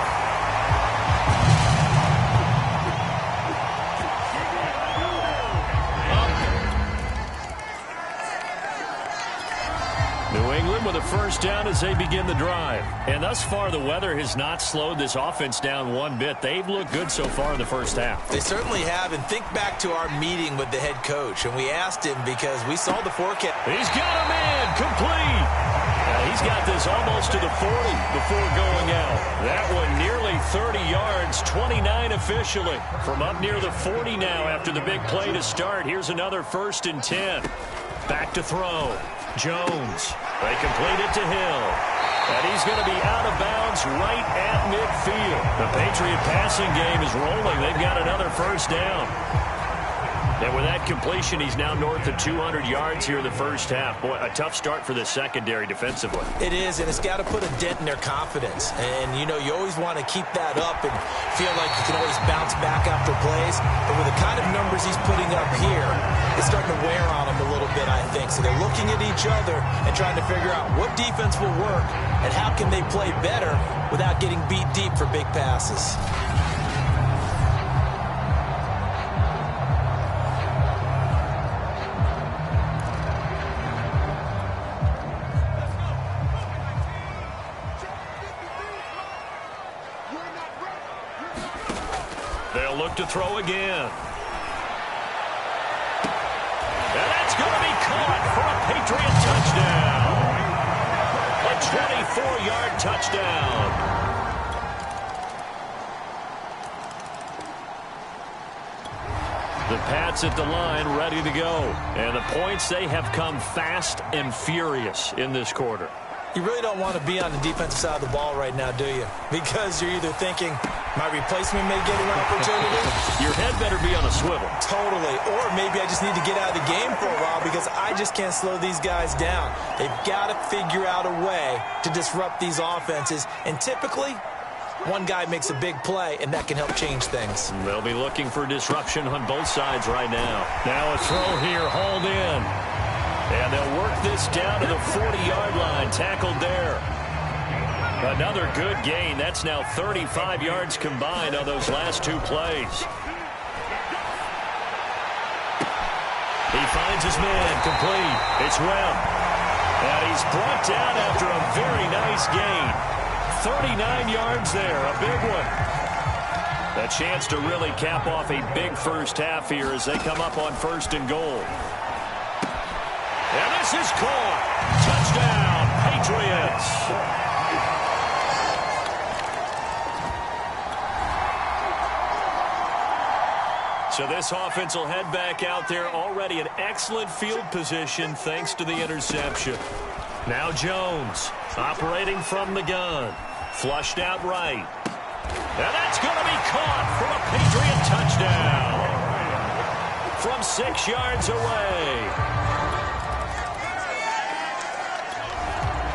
New England with a 1st down as they begin the drive. And thus far, the weather has not slowed this offense down one bit. They've looked good so far in the 1st half. They certainly have. And think back to our meeting with the head coach. And we asked him because we saw the forecast. He's got a man complete. He's got this almost to the 40 before going out. That one nearly 30 yards, 29 officially. From up near the 40 now after the big play to start. Here's another 1st and 10. Back to throw. Jones They complete it to Hill. And he's going to be out of bounds right at midfield. The Patriot passing game is rolling. They've got another first down. And with that completion, he's now north of 200 yards here in the first half. Boy, a tough start for the secondary defensively. It is, and it's got to put a dent in their confidence. And, you know, you always want to keep that up and feel like you can always bounce back after plays. But with the kind of numbers he's putting up here, it's starting to wear on them a little bit, I think. So they're looking at each other and trying to figure out what defense will work and how can they play better without getting beat deep for big passes. They'll look to throw again. And that's going to be caught for a Patriot touchdown. A 24-yard touchdown. The Pats at the line ready to go. And the points, they have come fast and furious in this quarter. You really don't want to be on the defensive side of the ball right now, do you? Because you're either thinking, my replacement may get an opportunity. Your head better be on a swivel. Totally. Or maybe I just need to get out of the game for a while because I just can't slow these guys down. They've got to figure out a way to disrupt these offenses. And typically, one guy makes a big play, and that can help change things. They'll be looking for disruption on both sides right now. Now a throw here, hauled in. And they'll work this down to the 40-yard line, tackled there. Another good gain. That's now 35 yards combined on those last two plays. He finds his man, complete. It's Webb. And he's brought down after a very nice gain. 39 yards there, a big one. A chance to really cap off a big first half here as they come up on 1st and goal. And this is caught. Touchdown, Patriots. So this offense will head back out there, already an excellent field position thanks to the interception. Now Jones operating from the gun. Flushed out right. And that's going to be caught for a Patriot touchdown. From 6 yards away.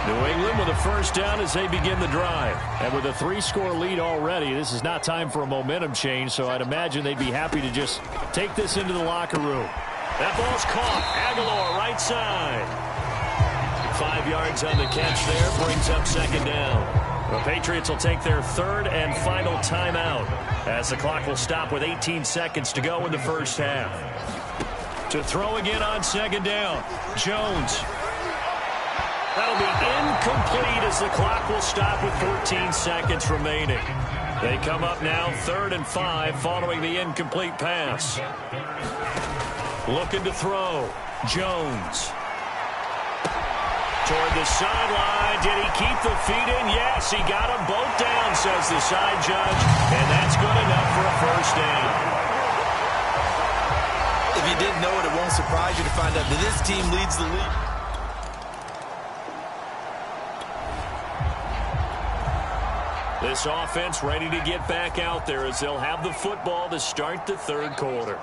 New England with a first down as they begin the drive. And with a 3-score lead already, this is not time for a momentum change, so I'd imagine they'd be happy to just take this into the locker room. That ball's caught. Aguilar right side. 5 yards on the catch there, brings up 2nd down. The Patriots will take their 3rd and final timeout as the clock will stop with 18 seconds to go in the first half. To throw again on 2nd down, Jones. That'll be incomplete as the clock will stop with 14 seconds remaining. They come up now 3rd and 5 following the incomplete pass. Looking to throw. Jones. Toward the sideline. Did he keep the feet in? Yes, he got them both down, says the side judge. And that's good enough for a first down. If you didn't know it, it won't surprise you to find out that this team leads the league. This offense ready to get back out there as they'll have the football to start the 3rd quarter.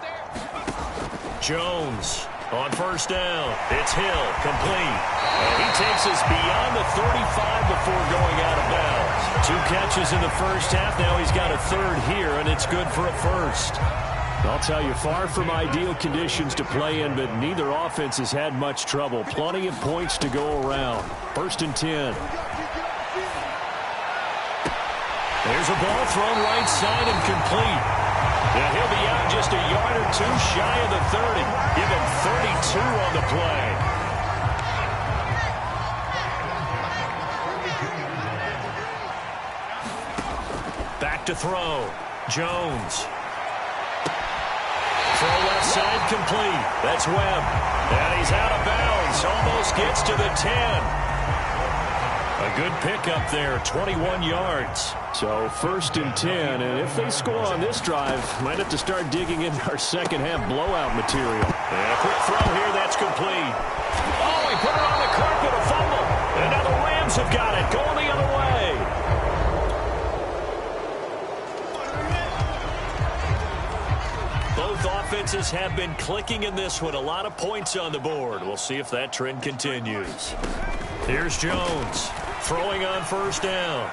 Jones on 1st down. It's Hill, complete. And he takes us beyond the 35 before going out of bounds. 2 catches in the first half. Now he's got a 3rd here, and it's good for a 1st. I'll tell you, far from ideal conditions to play in, but neither offense has had much trouble. Plenty of points to go around. 1st and 10. There's a ball thrown right side and complete. And he'll be out just a yard or 2 shy of the 30. Give him 32 on the play. Back to throw. Jones. Throw left side complete. That's Webb. And he's out of bounds. Almost gets to the 10. A good pickup there, 21 yards. So 1st and 10, and if they score on this drive, might have to start digging into our second half blowout material. And a quick throw here, that's complete. Oh, he put it on the carpet, a fumble. Rams have got it, going the other way. Both offenses have been clicking in this one. A lot of points on the board. We'll see if that trend continues. Here's Jones throwing on first down.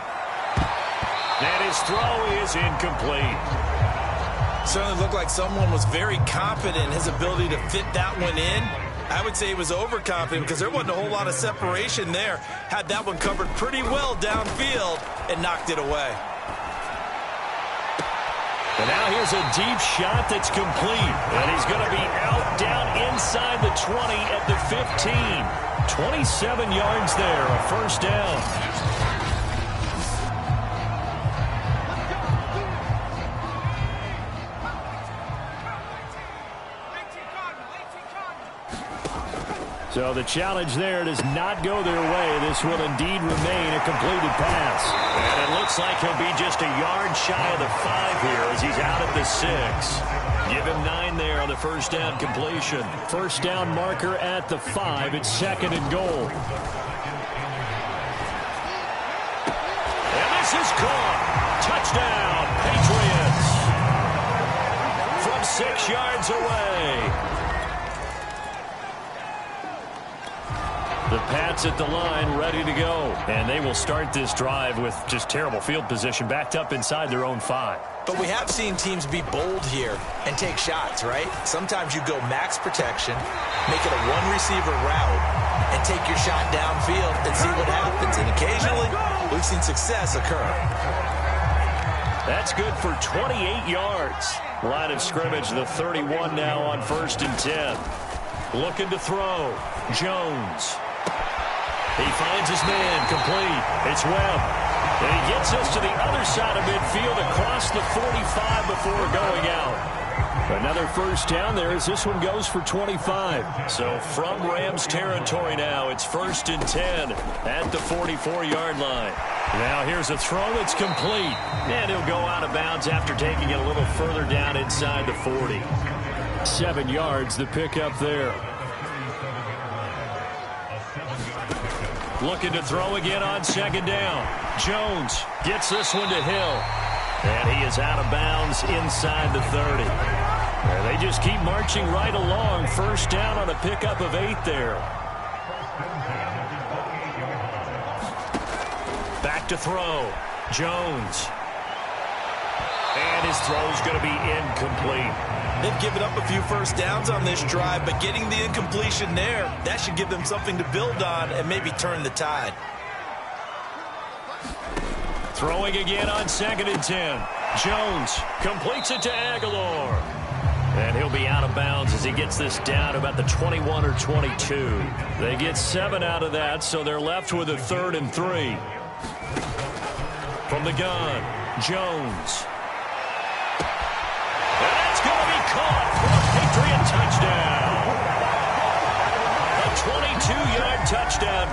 And his throw is incomplete. Certainly looked like someone was very confident in his ability to fit that one in. I would say he was overconfident because there wasn't a whole lot of separation there. Had that one covered pretty well downfield and knocked it away. And now here's a deep shot that's complete. And he's going to be out down inside the 20 at the 15. 27 yards there, a first down. So the challenge there does not go their way. This will indeed remain a completed pass. And it looks like he'll be just a yard shy of the 5 here as he's out at the 6. Give him 9 there on the first down completion. First down marker at the 5. It's second and goal. And this is caught. Touchdown, Patriots. From 6 yards away. The Pats at the line, ready to go. And they will start this drive with just terrible field position, backed up inside their own 5. But we have seen teams be bold here and take shots, right? Sometimes you go max protection, make it a one-receiver route, and take your shot downfield and see what happens. And occasionally, we've seen success occur. That's good for 28 yards. Line of scrimmage, the 31 now on first and 10. Looking to throw. Jones. He finds his man, complete. It's Webb. And he gets us to the other side of midfield across the 45 before going out. Another first down there as this one goes for 25. So from Rams territory now, it's first and 10 at the 44-yard line. Now here's a throw that's complete. And he'll go out of bounds after taking it a little further down inside the 40. 7 yards, the pickup there. Looking to throw again on second down. Jones gets this one to Hill. And he is out of bounds inside the 30. And they just keep marching right along. First down on a pickup of 8 there. Back to throw. Jones. And his throw's going to be incomplete. They've given up a few first downs on this drive, but getting the incompletion there, that should give them something to build on and maybe turn the tide. Throwing again on second and 10. Jones completes it to Aguilar. And he'll be out of bounds as he gets this down about the 21 or 22. They get 7 out of that, so they're left with a 3rd and 3. From the gun, Jones. And that's going to be caught for a Patriot touchdown. A 22-yard touchdown.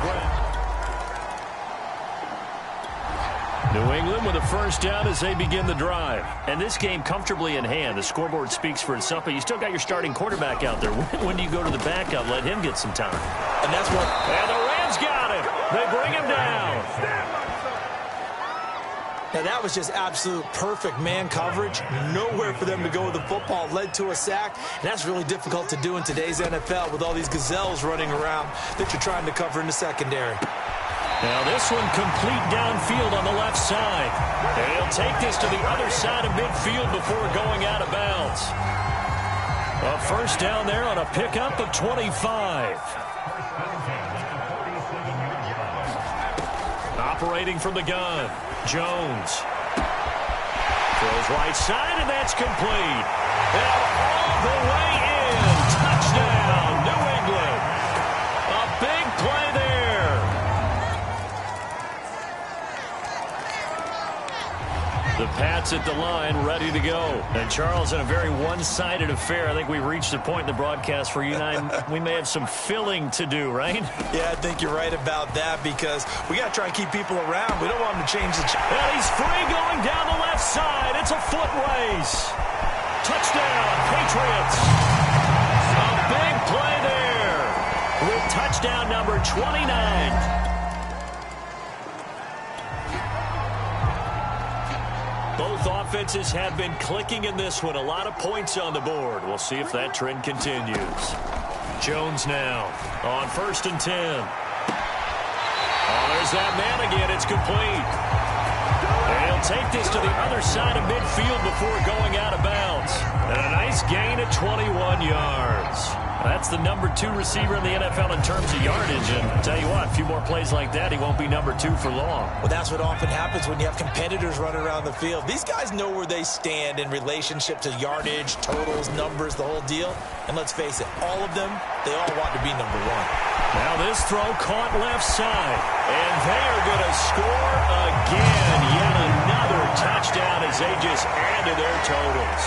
New England with a first down as they begin the drive. And this game comfortably in hand. The scoreboard speaks for itself, but you still got your starting quarterback out there. When do you go to the backup? Let him get some time. And that's what... And the Rams got him. They bring him down. Now, that was just absolute perfect man coverage. Nowhere for them to go with the football. Led to a sack. And that's really difficult to do in today's NFL with all these gazelles running around that you're trying to cover in the secondary. Now this one complete downfield on the left side. And he'll take this to the other side of midfield before going out of bounds. A first down there on a pickup of 25. Operating from the gun, Jones. Throws right side, and that's complete. And all the way in. Touchdown, New England. A big play there. The Pats at the line, ready to go. And Charles, in a very one-sided affair, I think we've reached the point in the broadcast where you and I, we may have some filling to do, right? Yeah, I think you're right about that because we got to try and keep people around. We don't want them to change the... And he's free going down the left side. It's a foot race. Touchdown, Patriots. A big play there with touchdown number 29. Both offenses have been clicking in this one. A lot of points on the board. We'll see if that trend continues. Jones now on 1st and 10. Oh, there's that man again. It's complete. And he'll take this to the other side of midfield before going out of bounds. And a nice gain at 21 yards. That's the number 2 receiver in the NFL in terms of yardage. And I'll tell you what, a few more plays like that, he won't be number 2 for long. Well, that's what often happens when you have competitors running around the field. These guys know where they stand in relationship to yardage, totals, numbers, the whole deal. And let's face it, all of them, they all want to be number 1. Now this throw caught left side. And they are going to score again. Yet another touchdown as they just add to their totals.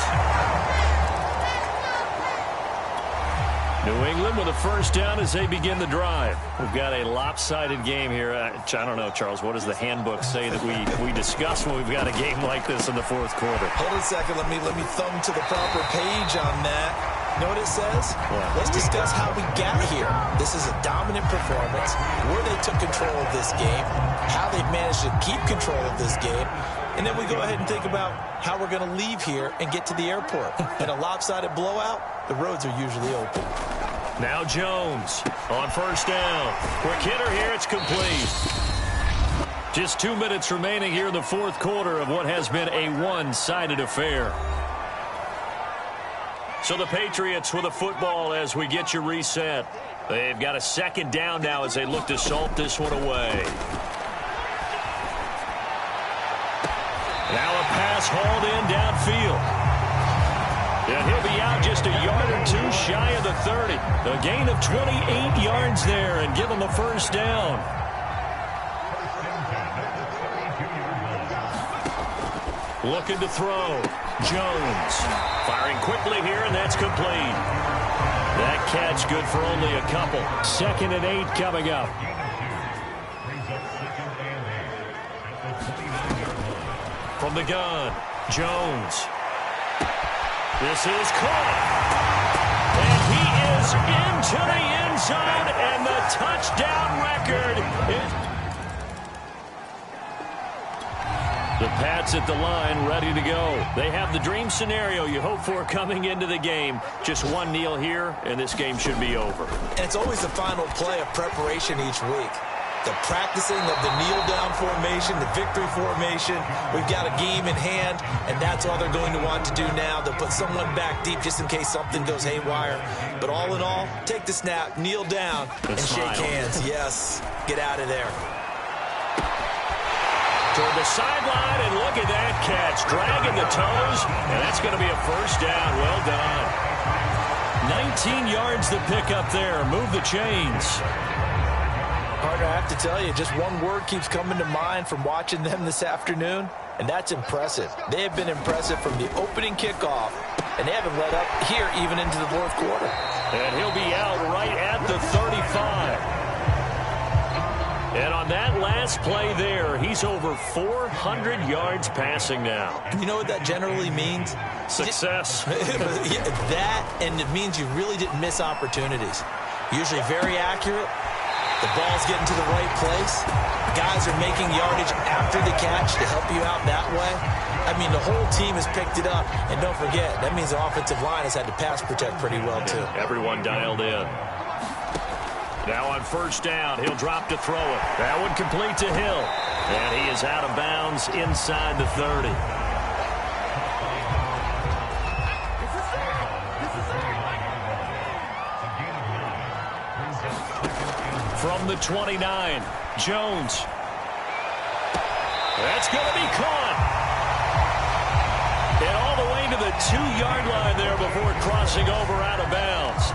New England with a first down as they begin the drive. We've got a lopsided game here. I don't know, Charles, what does the handbook say that we discuss when we've got a game like this in the 4th quarter? Hold on a second. Let me thumb to the proper page on that. You know what it says? Yeah. Let's discuss how we got here. This is a dominant performance, where they took control of this game, how they've managed to keep control of this game, and then we go ahead and think about how we're going to leave here and get to the airport. In a lopsided blowout, the roads are usually open. Now Jones on 1st down. Quick hitter here. It's complete. Just 2 minutes remaining here in the 4th quarter of what has been a one-sided affair. So the Patriots with a football as we get you reset. They've got a 2nd down now as they look to salt this one away. Now a pass hauled in downfield. And he'll be out just a yard or 2 shy of the 30. A gain of 28 yards there and give him a first down. Looking to throw. Jones firing quickly here, and that's complete. That catch good for only a couple. 2nd and 8 coming up. From the gun, Jones. This is caught. And he is into the end zone, and the touchdown record is... The Pats at the line, ready to go. They have the dream scenario you hope for coming into the game. Just one kneel here, and this game should be over. And it's always the final play of preparation each week. The practicing of the kneel-down formation, the victory formation. We've got a game in hand, and that's all they're going to want to do now. They'll put someone back deep just in case something goes haywire. But all in all, take the snap, kneel down, and shake hands. Yes, get out of there. Toward the sideline, and look at that catch. Dragging the toes, and that's going to be a first down. Well done. 19 yards to pick up there. Move the chains. Partner, I have to tell you, just one word keeps coming to mind from watching them this afternoon, and that's impressive. They have been impressive from the opening kickoff, and they haven't let up here even into the 4th quarter. And he'll be out right at the 35. And on that last play there, he's over 400 yards passing now. You know what that generally means? Success. Yeah, that, and it means you really didn't miss opportunities. Usually very accurate. The ball's getting to the right place. Guys are making yardage after the catch to help you out that way. I mean, the whole team has picked it up. And don't forget, that means the offensive line has had to pass protect pretty well, too. Everyone dialed in. Now on 1st down, he'll drop to throw it. That one complete to Hill. And he is out of bounds inside the 30. From the 29, Jones. That's going to be caught. And all the way to the 2-yard line there before crossing over out of bounds.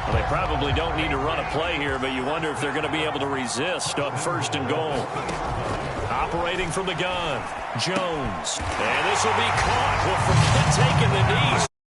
Well, they probably don't need to run a play here, but you wonder if they're going to be able to resist on 1st and goal. Operating from the gun, Jones. And this will be caught. Well, forget taking the knees.